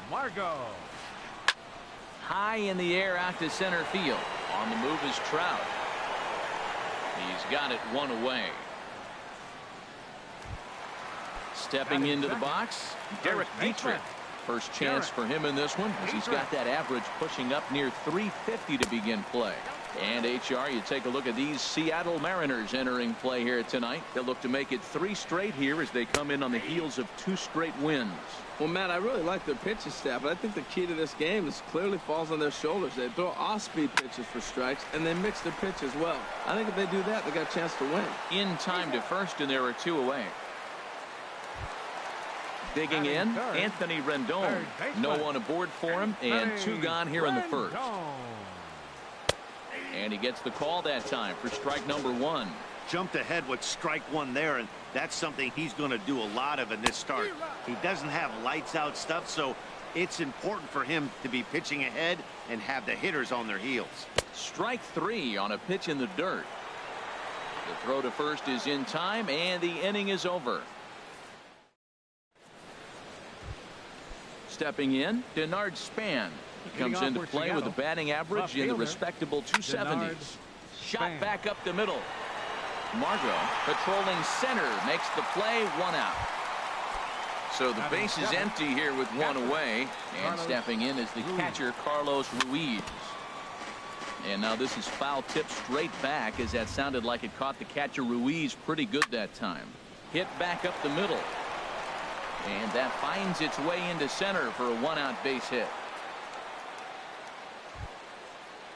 Margot. High in the air out to center field. On the move is Trout. He's got it one away. Stepping into the box, Derek Dietrich. First chance for him in this one, as he's got that average pushing up near 350 to begin play. And HR, you take a look at these Seattle Mariners entering play here tonight. They'll look to make it 3 straight here as they come in on the heels of 2 straight wins. Well, Matt, I really like their pitching staff, but I think the key to this game is clearly falls on their shoulders. They throw off-speed pitches for strikes, and they mix their pitch as well. I think if they do that, they got a chance to win. In time to first, and there are 2 away. Digging in, Anthony Rendon. No one aboard for him, and 2 gone here in the first. And he gets the call that time for strike number 1. Jumped ahead with strike 1 there, and that's something he's going to do a lot of in this start. He doesn't have lights out stuff, so it's important for him to be pitching ahead and have the hitters on their heels. Strike 3 on a pitch in the dirt. The throw to first is in time, and the inning is over. Stepping in, Denard Span. He comes into play with a batting average in the respectable 270s. Shot back up the middle. Margot patrolling center makes the play, 1 out. So the base is empty here with 1 away, and stepping in is the catcher Carlos Ruiz. And now this is foul tip straight back, as that sounded like it caught the catcher Ruiz pretty good that time. Hit back up the middle. And that finds its way into center for a 1-out base hit.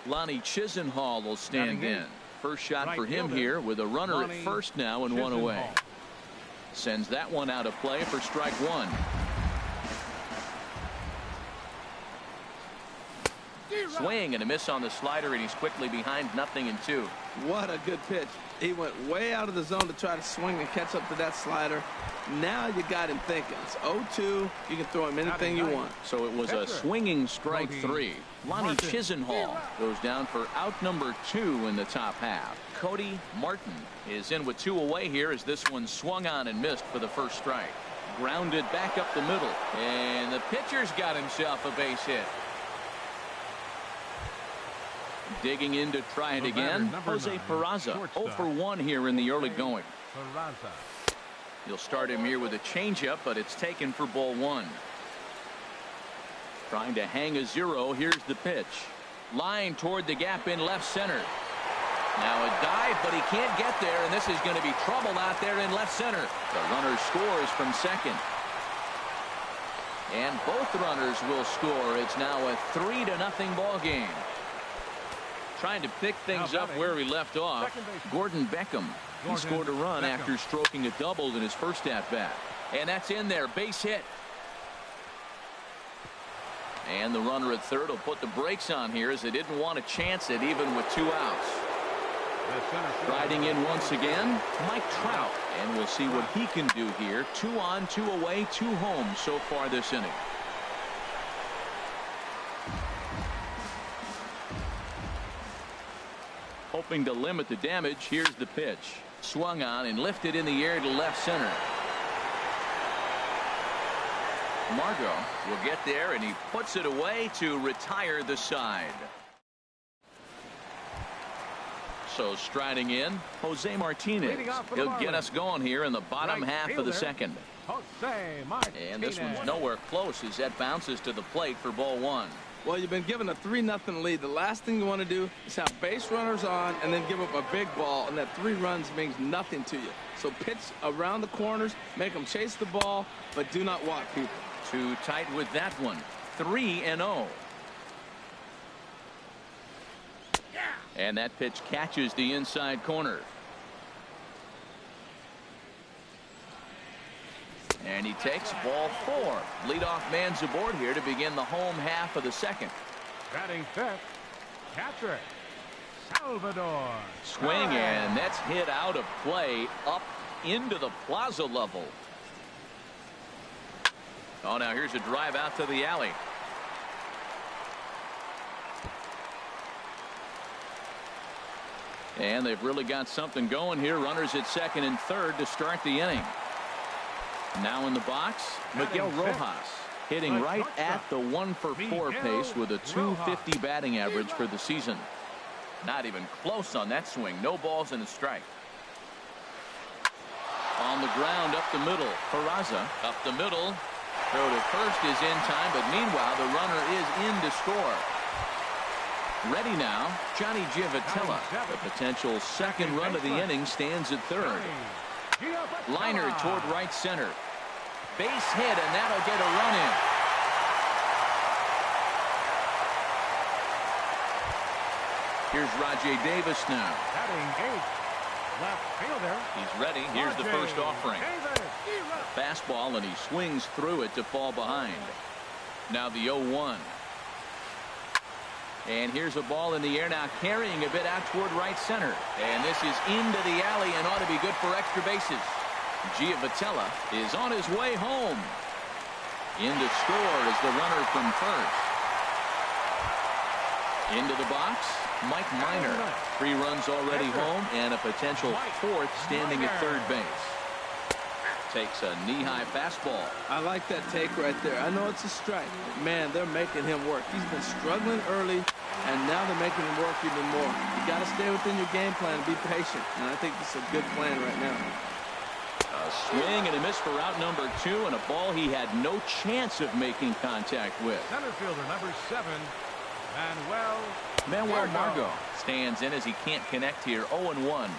Lonnie Chisenhall will stand in. First shot for him here with a runner at first now and 1 away. Sends that one out of play for strike 1. Swing and a miss on the slider, and he's quickly behind 0-2. What a good pitch. He went way out of the zone to try to swing and catch up to that slider. Now you got him thinking. It's 0-2. You can throw him anything you want. So it was a swinging strike 3. Lonnie Chisenhall goes down for out number 2 in the top half. Cody Martin is in with 2 away here as this one swung on and missed for the first strike. Grounded back up the middle, and the pitcher's got himself a base hit. Digging in to try it again. Jose Peraza, 0 for 1 here in the early going. You'll start him here with a changeup, but it's taken for ball 1. Trying to hang a 0. Here's the pitch. Line toward the gap in left center. Now a dive, but he can't get there, and this is going to be trouble out there in left center. The runner scores from second. And both runners will score. It's now a 3-0 ball game. Trying to pick things up where he left off. Gordon Beckham. He scored a run after stroking a double in his first at-bat. And that's in there. Base hit. And the runner at third will put the brakes on here as they didn't want to chance it even with 2 outs. Riding in once again, Mike Trout. And we'll see what he can do here. 2 on, 2 away, 2 home so far this inning. Hoping to limit the damage. Here's the pitch. Swung on and lifted in the air to left center. Margot will get there, and he puts it away to retire the side. So striding in, Jose Martinez. He'll get us going here in the bottom half of the second. And this one's nowhere close as that bounces to the plate for ball 1. Well, you've been given a 3-0 lead. The last thing you want to do is have base runners on and then give up a big ball, and that 3 runs means nothing to you. So pitch around the corners, make them chase the ball, but do not walk people. Too tight with that one. 3-0. And that pitch catches the inside corner. And he takes ball 4. Leadoff man's aboard here to begin the home half of the second. Batting fifth, catcher Salvador. Swing, and that's hit out of play up into the plaza level. Oh, now here's a drive out to the alley. And they've really got something going here. Runners at second and third to start the inning. Now in the box, Miguel Rojas hitting right at the 1-for-4 pace with a .250 batting average for the season. Not even close on that swing. No balls and a strike. On the ground up the middle. Peraza up the middle. Throw to first is in time, but meanwhile the runner is in to score. Ready now, Johnny Giavotella. The potential second run of the inning stands at third. Liner toward right center. Base hit, and that'll get a run in. Here's Rajay Davis now. Batting 8th, left fielder. He's ready. Here's the first offering. Fastball, and he swings through it to fall behind. Now the 0-1. And here's a ball in the air now, carrying a bit out toward right center. And this is into the alley and ought to be good for extra bases. Giavotella is on his way home. In to score is the runner from first. Into the box, Mike Minor. 3 runs already home and a potential 4th standing at third base. Takes a knee-high fastball. I like that take right there. I know it's a strike, but man, they're making him work. He's been struggling early, and now they're making him work even more. You got to stay within your game plan and be patient, and I think this is a good plan right now. A swing and a miss for out number 2, and a ball he had no chance of making contact with. Center fielder number 7, Manuel Margot stands in as he can't connect here. 0-1.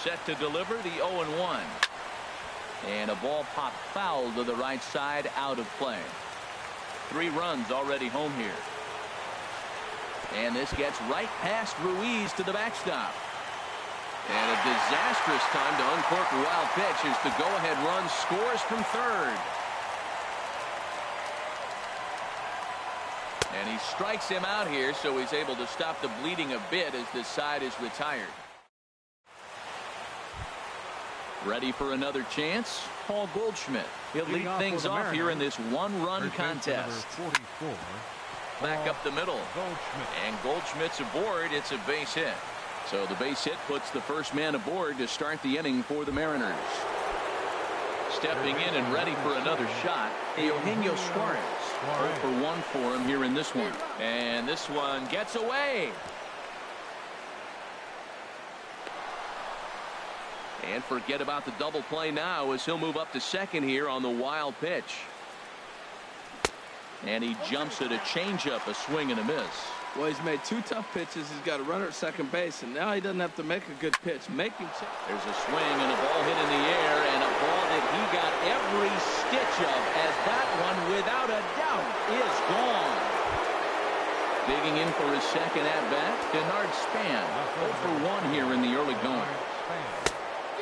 Set to deliver the 0-1. And a ball popped foul to the right side, out of play. 3 runs already home here. And this gets right past Ruiz to the backstop. And a disastrous time to uncork a wild pitch as the go-ahead run scores from third. And he strikes him out here, so he's able to stop the bleeding a bit as this side is retired. Ready for another chance? Paul Goldschmidt. He'll lead things off here in this 1-run contest. Back up the middle. And Goldschmidt's aboard. It's a base hit. So the base hit puts the first man aboard to start the inning for the Mariners. Stepping in and ready for another shot, Eugenio Suarez. 0 for 1 for him here in this one. And this one gets away. And forget about the double play now as he'll move up to second here on the wild pitch. And he jumps at a changeup, a swing and a miss. Well, he's made 2 tough pitches. He's got a runner at second base, and now he doesn't have to make a good pitch. There's a swing and a ball hit in the air, and a ball that he got every stitch of, as that one, without a doubt, is gone. Digging in for his second at-bat, Denard Span. 0 for 1 here in the early going.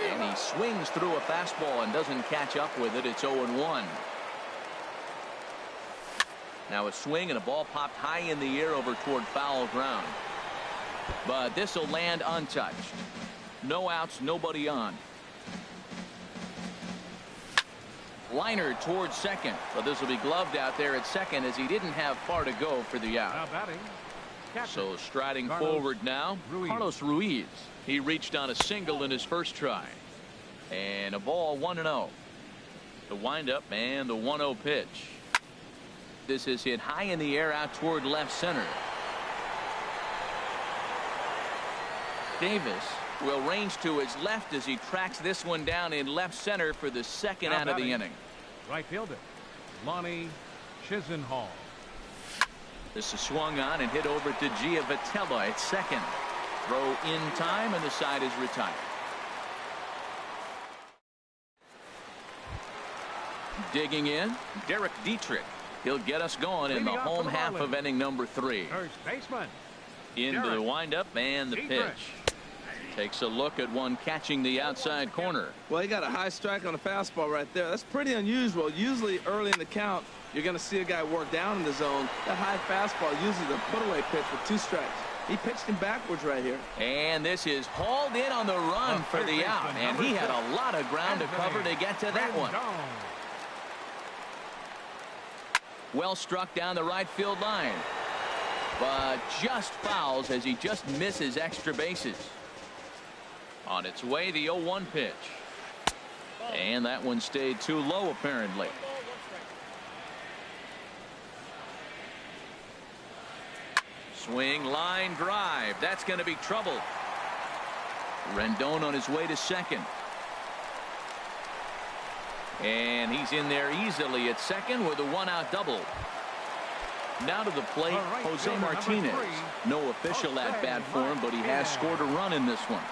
And he swings through a fastball and doesn't catch up with it. It's 0-1. Now a swing and a ball popped high in the air over toward foul ground. But this will land untouched. No outs, nobody on. Liner towards second. But this will be gloved out there at second as he didn't have far to go for the out. So striding forward now, Carlos Ruiz. He reached on a single in his first try. And a ball 1-0. The windup and the 1-0 pitch. This is hit high in the air out toward left center. Davis will range to his left as he tracks this one down in left center for the second out of the inning. Right fielder, Lonnie Chisenhall. This is swung on and hit over to Giavotella at second. Throw in time and the side is retired. Digging in, Derek Dietrich. He'll get us going in the home half of inning number 3. First baseman. Into the windup and the pitch. Takes a look at one catching the outside corner. Well, he got a high strike on a fastball right there. That's pretty unusual. Usually early in the count, you're going to see a guy work down in the zone. That high fastball, usually the put-away pitch with 2 strikes. He pitched him backwards right here. And this is hauled in on the run for the out. And he had a lot of ground to cover to get to that one. Well struck down the right field line. But just fouls as he just misses extra bases. On its way, the 0-1 pitch. And that one stayed too low, apparently. Swing, line drive. That's going to be trouble. Rendon on his way to second. And he's in there easily at second with a 1-out double. Now to the plate, Jose Martinez. No official at bat for him, but he has scored a run in this one.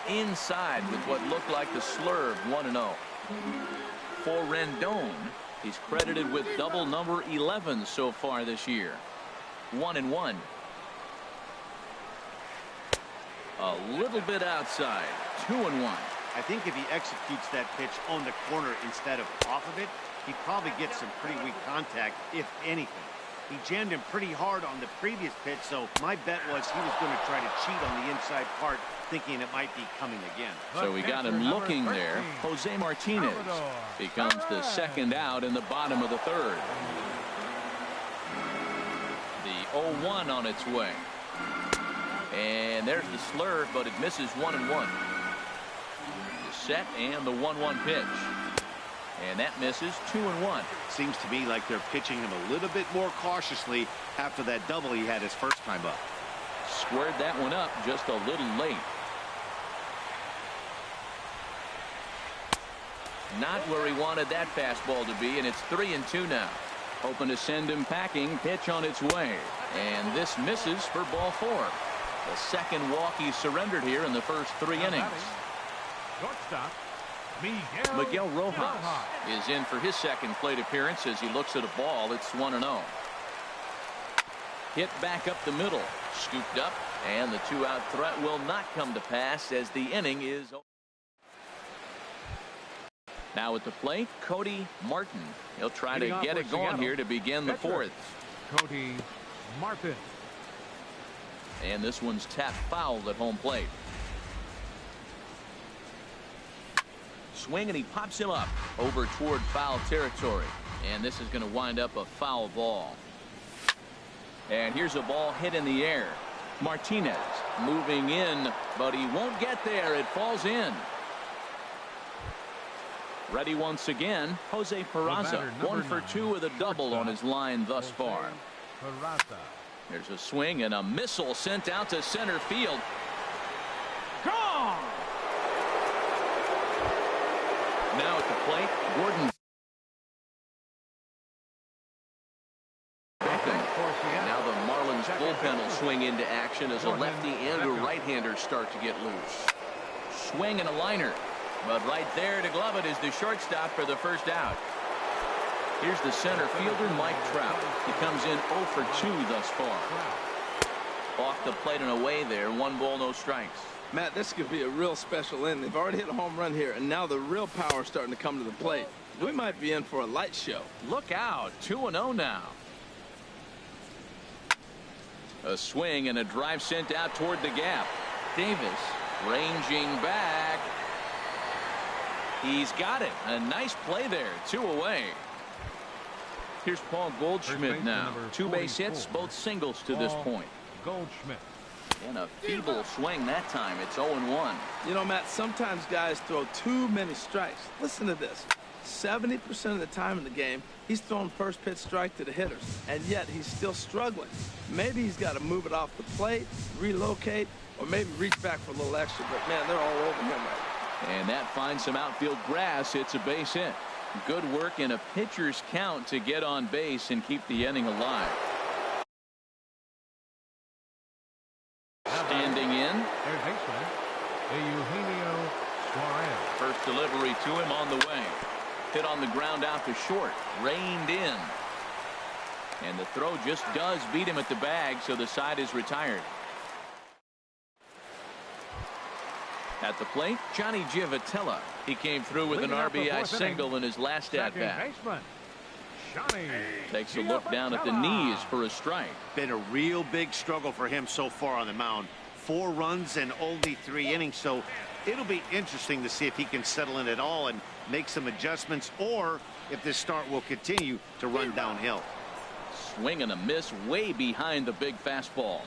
Inside with what looked like the slurve, 1-0. For Rendon, he's credited with double number 11 so far this year. 1-1. A little bit outside. 2-1. I think if he executes that pitch on the corner instead of off of it, he probably gets some pretty weak contact, if anything. He jammed him pretty hard on the previous pitch, so my bet was he was going to try to cheat on the inside part, thinking it might be coming again. So we got him looking there. Jose Martinez becomes the second out in the bottom of the third. The 0-1 on its way. And there's the slurve, but it misses 1-1. The set and the 1-1 pitch. And that misses 2-1. Seems to me like they're pitching him a little bit more cautiously after that double he had his first time up. Squared that one up just a little late. Not where he wanted that fastball to be, and it's 3-2 now. Hoping to send him packing. Pitch on its way. And this misses for ball 4. The second walk he surrendered here in the first 3 innings. Shortstop, Miguel Rojas is in for his second plate appearance as he looks at a ball. It's 1-0. Hit back up the middle. Scooped up, and the 2-out threat will not come to pass as the inning is over. Now at the plate, Cody Martin. He'll try to get it going here to begin the 4th. Cody Martin. And this one's tapped foul at home plate. Swing, and he pops him up over toward foul territory. And this is going to wind up a foul ball. And here's a ball hit in the air. Martinez moving in, but he won't get there. It falls in. Ready once again, Jose Peraza. 1 for 2 with a double on his line thus far. There's a swing and a missile sent out to center field. Gone! Now at the plate, Gordon. And now the Marlins bullpen will swing into action as a lefty and a right-hander start to get loose. Swing and a liner. But right there to glove it is the shortstop for the first out. Here's the center fielder, Mike Trout. He comes in 0 for 2 thus far. Off the plate and away there. 1 ball, no strikes. Matt, this could be a real special inning. They've already hit a home run here, and now the real power is starting to come to the plate. We might be in for a light show. Look out. 2-0 now. A swing and a drive sent out toward the gap. Davis ranging back. He's got it. A nice play there. 2 away. Here's Paul Goldschmidt now. 2 base hits, both singles to this point. Goldschmidt. And a feeble swing that time. It's 0-1. You know, Matt, sometimes guys throw too many strikes. Listen to this. 70% of the time in the game, he's throwing first pitch strike to the hitters, and yet he's still struggling. Maybe he's got to move it off the plate, relocate, or maybe reach back for a little extra. But, man, they're all over him right now. And that finds some outfield grass. It's a base hit. Good work in a pitcher's count to get on base and keep the inning alive. Standing in. First delivery to him on the way. Hit on the ground out to short. Reined in. And the throw just does beat him at the bag, so the side is retired. At the plate, Johnny Giavotella. He came through with an RBI single in his last at-bat. Takes a look down at the knees for a strike. Been a real big struggle for him so far on the mound. 4 runs and only 3 innings, so it'll be interesting to see if he can settle in at all and make some adjustments, or if this start will continue to run downhill. Swing and a miss way behind the big fastball.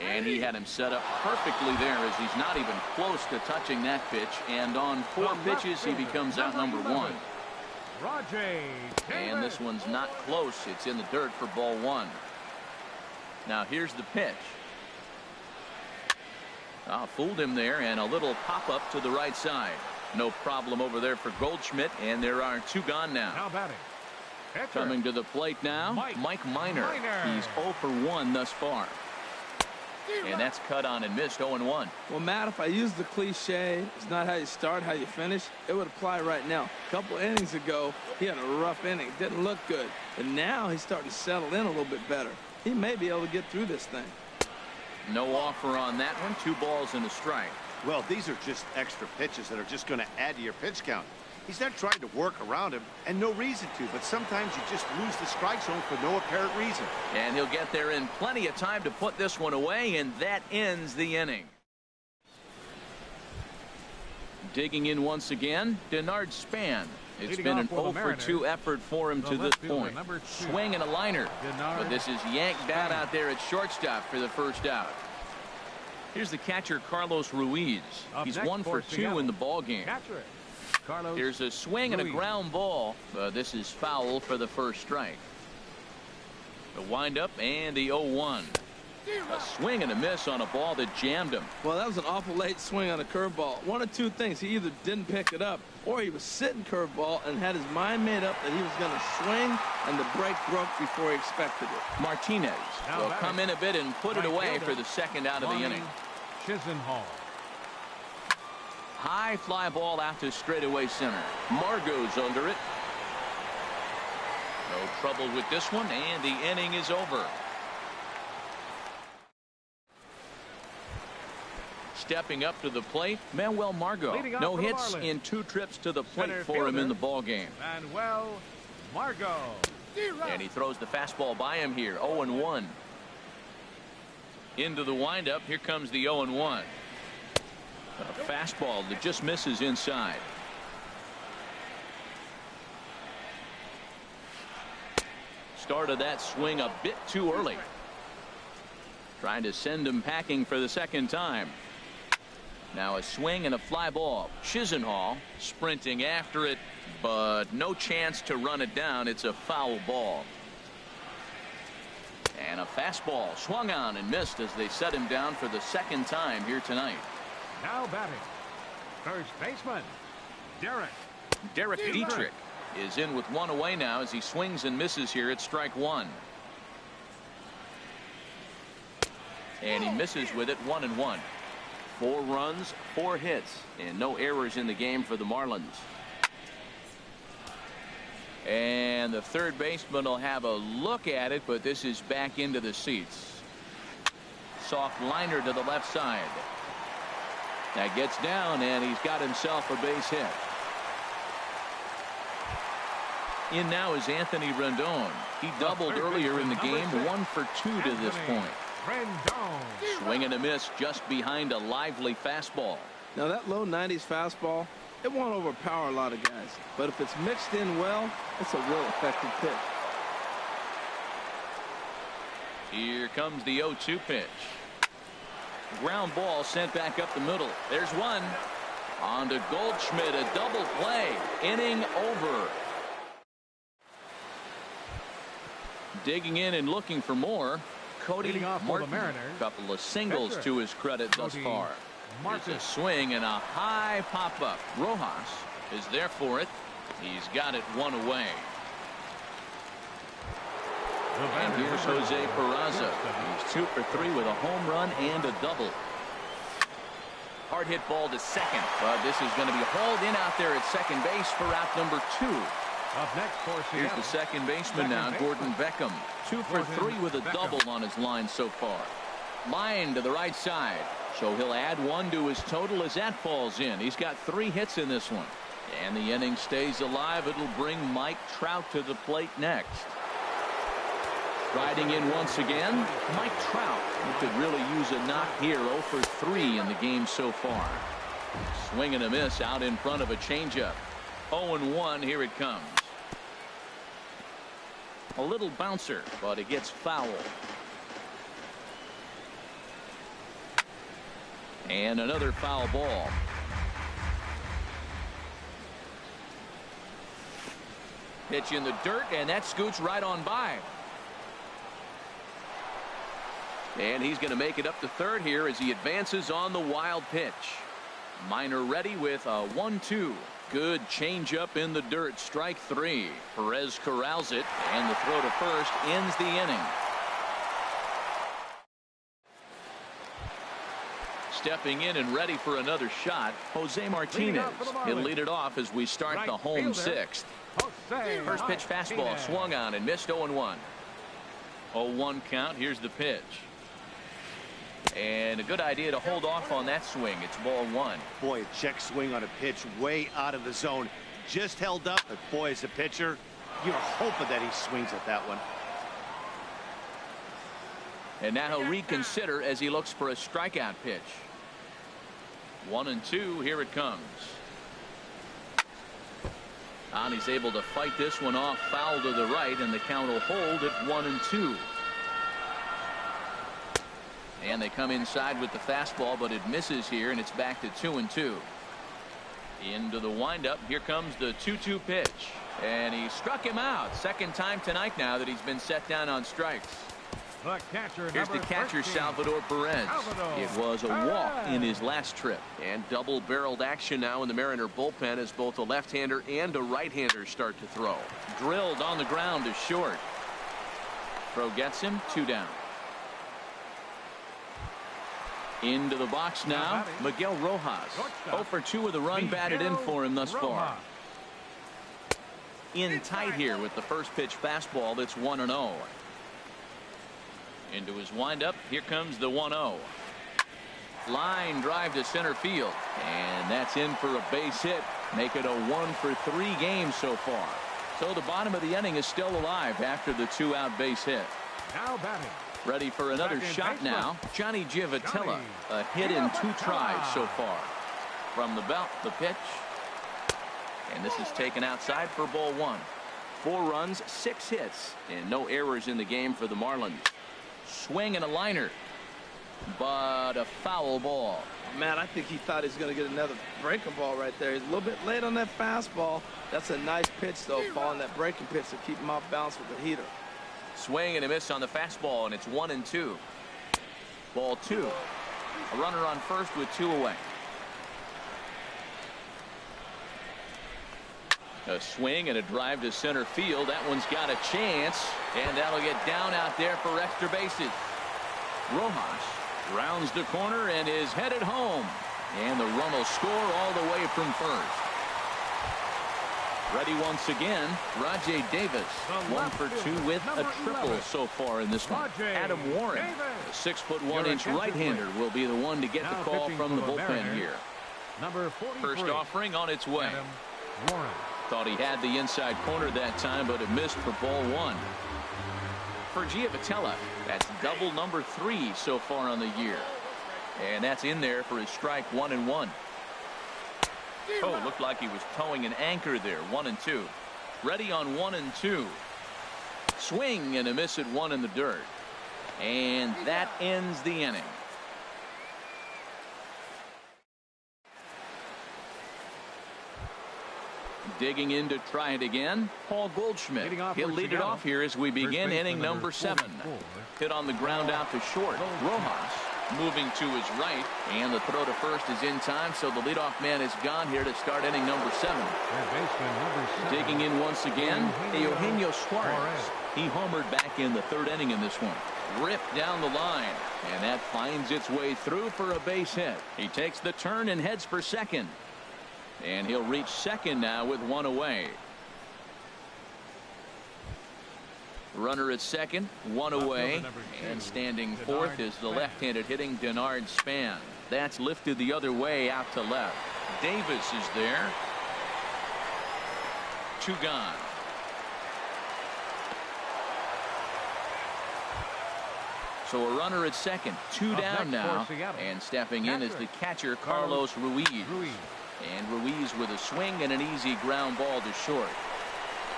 And he had him set up perfectly there as he's not even close to touching that pitch. And on 4 pitches, he becomes out number 1. And this one's not close. It's in the dirt for ball 1. Now here's the pitch. Fooled him there, and a little pop-up to the right side. No problem over there for Goldschmidt, and there are 2 gone now. Coming to the plate now, Mike Minor. He's 0 for 1 thus far. And that's cut on and missed. 0-1. Well, Matt, if I use the cliche, it's not how you start, how you finish, it would apply right now. A couple innings ago, he had a rough inning. Didn't look good. But now he's starting to settle in a little bit better. He may be able to get through this thing. No offer on that one. 2 balls and a strike. Well, these are just extra pitches that are just going to add to your pitch count. He's not trying to work around him, and no reason to, but sometimes you just lose the strike zone for no apparent reason. And he'll get there in plenty of time to put this one away, and that ends the inning. Digging in once again, Denard Span. It's been an 0 for 2 effort for him to this point. Swing and a liner, but this is yanked out there at shortstop for the first out. Here's the catcher, Carlos Ruiz. He's 1 for 2 in the ball game. Here's a swing and a ground ball. This is foul for the first strike. The windup and the 0-1. A swing and a miss on a ball that jammed him. Well, that was an awful late swing on a curveball. One of 2 things. He either didn't pick it up, or he was sitting curveball and had his mind made up that he was going to swing, and the break broke before he expected it. Martinez will come in a bit and put it away for the second out of the inning. Chisenhall. High fly ball out to straightaway center. Margot's under it. No trouble with this one, and the inning is over. Stepping up to the plate, Manuel Margot. No hits in 2 trips to the plate for him in the ball game. Manuel Margot. And he throws the fastball by him here. 0-1. Into the windup. Here comes the 0-1. A fastball that just misses inside. Started that swing a bit too early. Trying to send him packing for the second time. Now a swing and a fly ball. Chisenhall sprinting after it, but no chance to run it down. It's a foul ball. And a fastball swung on and missed as they set him down for the second time here tonight. Now batting, first baseman, Derek Dietrich is in with one away now as he swings and misses here at strike one. And he misses with it, 1-1. 4 runs, 4 hits, and no errors in the game for the Marlins. And the third baseman will have a look at it, but this is back into the seats. Soft liner to the left side. That gets down, and he's got himself a base hit. In now is Anthony Rendon. He doubled earlier in the game, 1 for 2 to this point. Swing and a miss just behind a lively fastball. Now that low 90s fastball, it won't overpower a lot of guys, but if it's mixed in well, it's a real effective pitch. Here comes the 0-2 pitch. Ground ball sent back up the middle. There's one. On to Goldschmidt, a double play. Inning over. Digging in and looking for more. Cody Martin, a couple of singles to his credit thus far. There's a swing and a high pop-up. Rojas is there for it. He's got it 1 away. And here's Jose Peraza. He's 2 for 3 with a home run and a double. Hard hit ball to second, but this is going to be hauled in out there at second base for out number 2. Up next for Here's the second baseman now, Gordon Beckham. 2 for 3 with a double on his line so far. Line to the right side. So he'll add 1 to his total as that falls in. He's got 3 hits in this one. And the inning stays alive. It'll bring Mike Trout to the plate next. Riding in once again, Mike Trout. He could really use a knock here. 0 for 3 in the game so far. Swing and a miss out in front of a changeup. 0-1. Here it comes. A little bouncer, but it gets foul. And another foul ball. Pitch in the dirt, and that scoots right on by. And he's going to make it up to third here as he advances on the wild pitch. Minor ready with a 1-2. Good changeup in the dirt. Strike 3. Perez corrals it, and the throw to first ends the inning. Stepping in and ready for another shot, Jose Martinez. He'll lead it off as we start the home 6th. First pitch fastball swung on and missed. 0-1. 0-1 count. Here's the pitch. And a good idea to hold off on that swing. It's ball 1. Boy, a check swing on a pitch way out of the zone. Just held up, but boy, as a pitcher, you're hoping that he swings at that one. And now he'll reconsider as he looks for a strikeout pitch. 1-2. Here it comes. And he's able to fight this one off, foul to the right, and the count will hold at 1-2. And they come inside with the fastball, but it misses here, and it's back to 2-2. Into the windup. Here comes the 2-2 pitch. And he struck him out. Second time tonight now that he's been set down on strikes. Here's the catcher, Salvador Perez. It was a walk in his last trip. And double-barreled action now in the Mariner bullpen as both a left-hander and a right-hander start to throw. Drilled on the ground to short. Throw gets him. 2 down. Into the box now, Miguel Rojas. 0 for 2 with a run batted in for him thus far. In tight here with the first pitch fastball. That's 1-0. Into his windup. Here comes the 1-0. Line drive to center field. And that's in for a base hit. Make it a 1 for 3 game so far. So the bottom of the inning is still alive after the 2-out base hit. Now batting. Ready for another shot now. Johnny Giavotella. A hit in 2 tries so far. From the belt, the pitch. And this is taken outside for ball 1. 4 runs, 6 hits, and no errors in the game for the Marlins. Swing and a liner. but a foul ball. Man, I think he thought he was going to get another breaking ball right there. He's a little bit late on that fastball. That's a nice pitch, though, following that breaking pitch to keep him off balance with the heater. Swing and a miss on the fastball, and it's 1-2. Ball 2. A runner on first with 2 away. A swing and a drive to center field. That one's got a chance, and that'll get down out there for extra bases. Rojas rounds the corner and is headed home, and the run will score all the way from first. Ready once again, Rajay Davis, 1 for 2 with a triple so far in this one. Adam Warren, a 6'1" right-hander, will be the one to get the call from the bullpen here. First offering on its way. Thought he had the inside corner that time, but it missed for ball 1. For Giavotella, that's double number 3 so far on the year. And that's in there for his strike 1-1. Oh, looked like he was towing an anchor there. 1-2. Ready on 1-2. Swing and a miss at 1 in the dirt. And that ends the inning. Digging in to try it again, Paul Goldschmidt. He'll lead it off here as we begin inning number 7. Hit on the ground out to short. Rojas moving to his right, and the throw to first is in time, so the leadoff man is gone here to start inning number 7. Digging in once again, Eugenio Suarez. He homered back in the 3rd inning in this one. Ripped down the line, and that finds its way through for a base hit. He takes the turn and heads for second. And he'll reach second now with 1 away. Runner at second, 1 away, and standing fourth is the left-handed hitting Denard Span. That's lifted the other way out to left. Davis is there. 2 gone. So a runner at second, 2 down now, and stepping in is the catcher Carlos Ruiz. And Ruiz with a swing and an easy ground ball to short.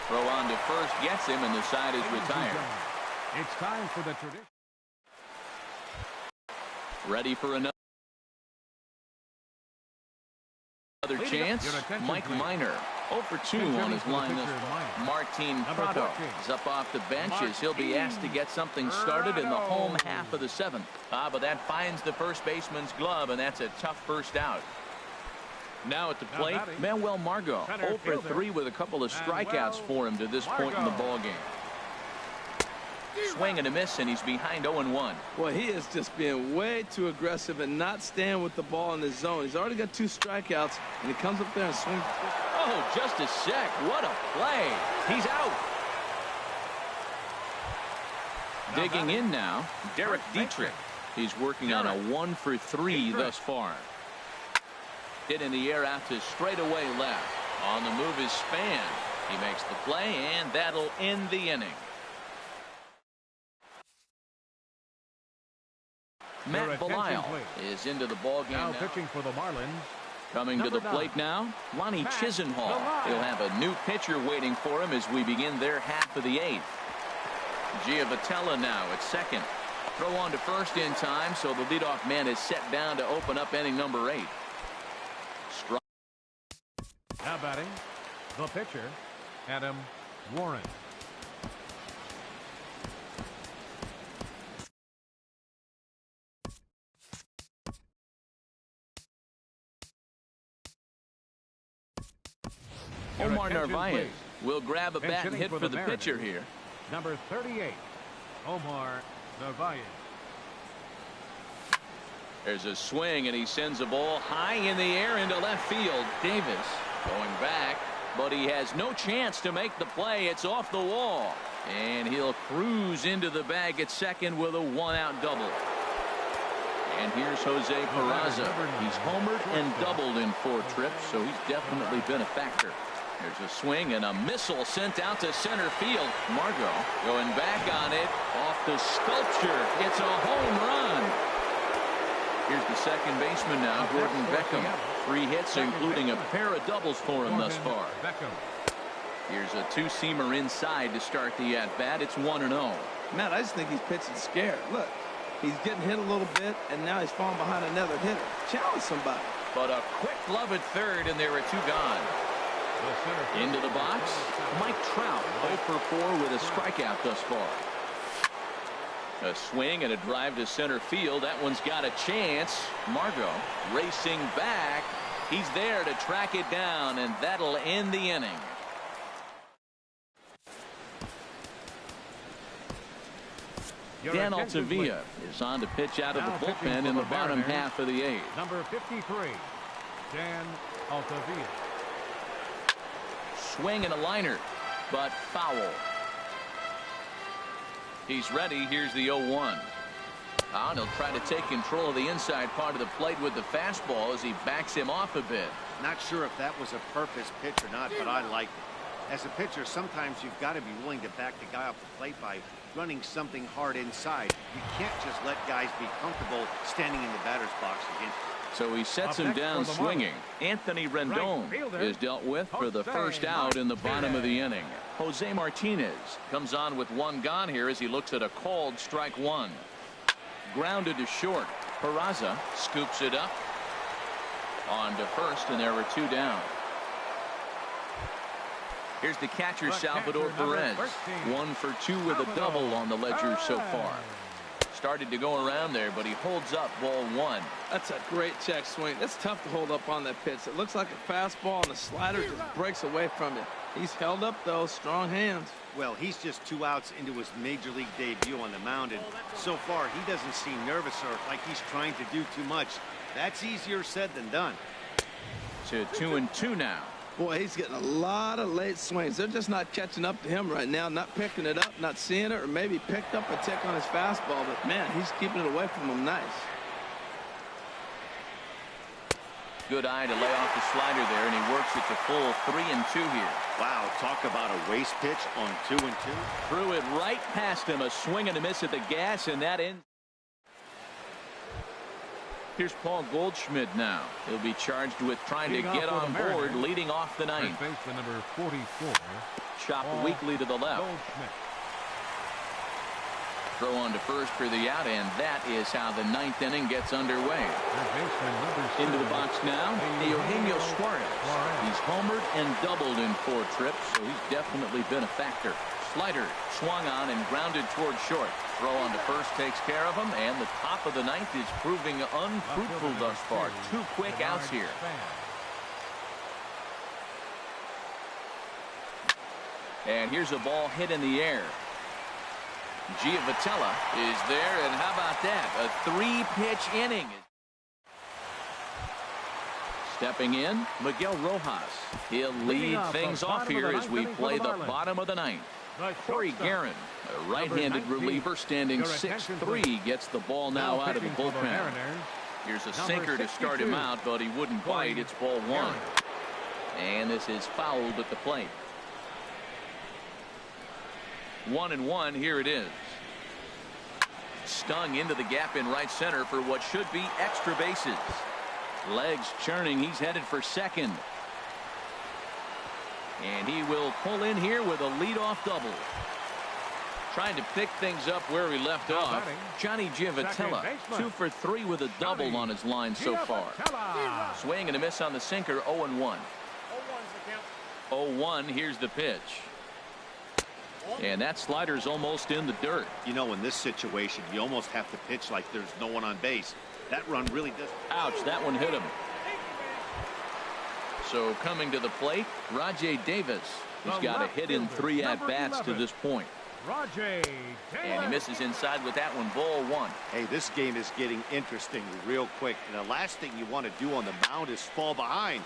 Throw on to first gets him, and the side is retired. It's time for the tradition. Ready for another chance. Mike Minor 0 for 2 on his line this one. Martin Prado is up off the bench as he'll be asked to get something started in the home half of the 7th. But that finds the first baseman's glove, and that's a tough first out. Now at the plate, Manuel Margot, 0 for 3 with a couple of strikeouts for him to this point in the ballgame. Swing and a miss, and he's behind 0-1. Well, he is just being way too aggressive and not staying with the ball in the zone. He's already got 2 strikeouts, and he comes up there and swings. Oh, just a sec. What a play. He's out. Digging in now, Derek Dietrich. He's working on a 1 for 3 thus far. Hit in the air out to straightaway left. On the move is Span. He makes the play, and that'll end the inning. Matt Belisle is into the ballgame now. Pitching for the Marlins. Coming to the plate now, Lonnie Chisenhall. He'll have a new pitcher waiting for him as we begin their half of the 8th. Giavotella now at second. Throw on to first in time, so the leadoff man is set down to open up inning number 8. Now batting, the pitcher, Adam Warren. Omar Narvaez will grab a bat and hit for the pitcher here. Number 38, Omar Narvaez. There's a swing, and he sends a ball high in the air into left field. Davis going back, but he has no chance to make the play. It's off the wall, and he'll cruise into the bag at second with a 1-out double. And here's Jose Peraza. He's homered and doubled in 4 trips, so he's definitely been a factor. There's a swing and a missile sent out to center field. Margot going back on it off the sculpture. It's a home run. Here's the second baseman now, Gordon Beckham. 3 hits, including a pair of doubles for him thus far. Here's a 2-seamer inside to start the at-bat. It's 1-0. Matt, I just think he's pitching scared. Look, He's getting hit a little bit, and now he's falling behind another hitter. Challenge somebody. But a quick glove at third, and there are two gone. Into the box, Mike Trout, 0 for 4 with a strikeout thus far. A swing and a drive to center field. That one's got a chance. Margot racing back. He's there to track it down, and that'll end the inning. Dan Altavilla is on to pitch out of the bullpen in the bottom half of the 8th. Number 53, Dan Altavilla. Swing and a liner, but foul. He's ready. Here's the 0-1. And he'll try to take control of the inside part of the plate with the fastball as he backs him off a bit. Not sure if that was a purpose pitch or not, but I like it. As a pitcher, sometimes you've got to be willing to back the guy off the plate by running something hard inside. You can't just let guys be comfortable standing in the batter's box again. So he sets him down swinging. Anthony Rendon is dealt with for the first out in the bottom of the inning. Jose Martinez comes on with one gone here as he looks at a called strike one. Grounded to short. Peraza scoops it up on to first, and there were two down. Here's the catcher, Salvador Perez. 1 for 2 with a double on the ledger so far. Started to go around there, but he holds up ball 1. That's a great check swing. It's tough to hold up on that pitch. It looks like a fastball, and the slider just breaks away from it. He's held up, though. Strong hands. Well, he's just 2 outs into his major league debut on the mound, and so far he doesn't seem nervous or like he's trying to do too much. That's easier said than done. To 2-2 now. Boy, he's getting a lot of late swings. They're just not catching up to him right now, not picking it up, not seeing it, or maybe picked up a tick on his fastball. But, man, he's keeping it away from him nice. Good eye to lay off the slider there, and he works it to full 3-2 here. Wow, talk about a waste pitch on 2-2. Threw it right past him, a swing and a miss at the gas, and that ends. Here's Paul Goldschmidt now. He'll be charged with trying to get on board, leading off the 9th. Number 44. Chopped weakly to the left. Goldschmidt. Throw on to first for the out, and that is how the 9th inning gets underway. Into the box now, Eugenio Suarez. He's homered and doubled in 4 trips, so he's definitely been a factor. Slider swung on and grounded toward short. Throw on to first takes care of him, and the top of the 9th is proving unfruitful thus far. 2 quick outs here. And here's a ball hit in the air. Giavotella is there, and how about that? A 3-pitch inning. Stepping in, Miguel Rojas. He'll lead things off here as we play the bottom of the 9th. Corey Guerin, a right-handed reliever standing 6'3", gets the ball now out of the bullpen. Here's a sinker to start him out, but he wouldn't bite. It's ball 1. And this is fouled at the plate. 1-1, here it is. Stung into the gap in right center for what should be extra bases. Legs churning, he's headed for second. And he will pull in here with a leadoff double. Trying to pick things up where he left off. Johnny Giavotella, 2 for 3 with a double on his line so far. Swing and a miss on the sinker, 0-1. 0-1, here's the pitch. And that slider's almost in the dirt. You know, in this situation, you almost have to pitch like there's no one on base. That run really does. Ouch, that one hit him. So coming to the plate, Rajay Davis. He's got a hit in 3 at-bats to this point. And he misses inside with that one, ball 1. Hey, this game is getting interesting real quick. And the last thing you want to do on the mound is fall behind.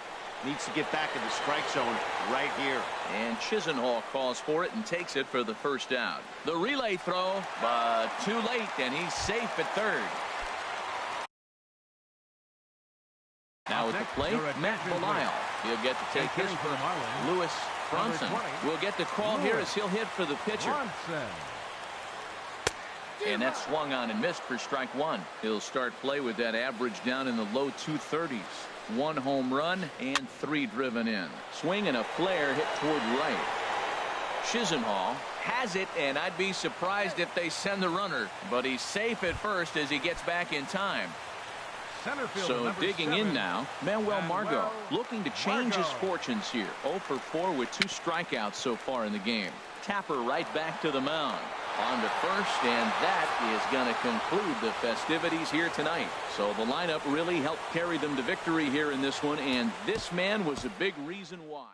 Needs to get back in the strike zone right here. And Chisenhall calls for it and takes it for the first out. The relay throw, but too late, and he's safe at third. Now at the plate, Matt Belisle. He'll get to take his first. Lewis Bronson will get the call here as he'll hit for the pitcher. And that swung on and missed for strike 1. He'll start play with that average down in the low 230s. 1 home run and 3 driven in. Swing and a flare hit toward right. Chisenhall has it, and I'd be surprised if they send the runner. But he's safe at first as he gets back in time. So digging in now, Manuel Margot looking to change his fortunes here. 0 for 4 with 2 strikeouts so far in the game. Tapper right back to the mound. On to first, and that is going to conclude the festivities here tonight. So the lineup really helped carry them to victory here in this one, and this man was a big reason why.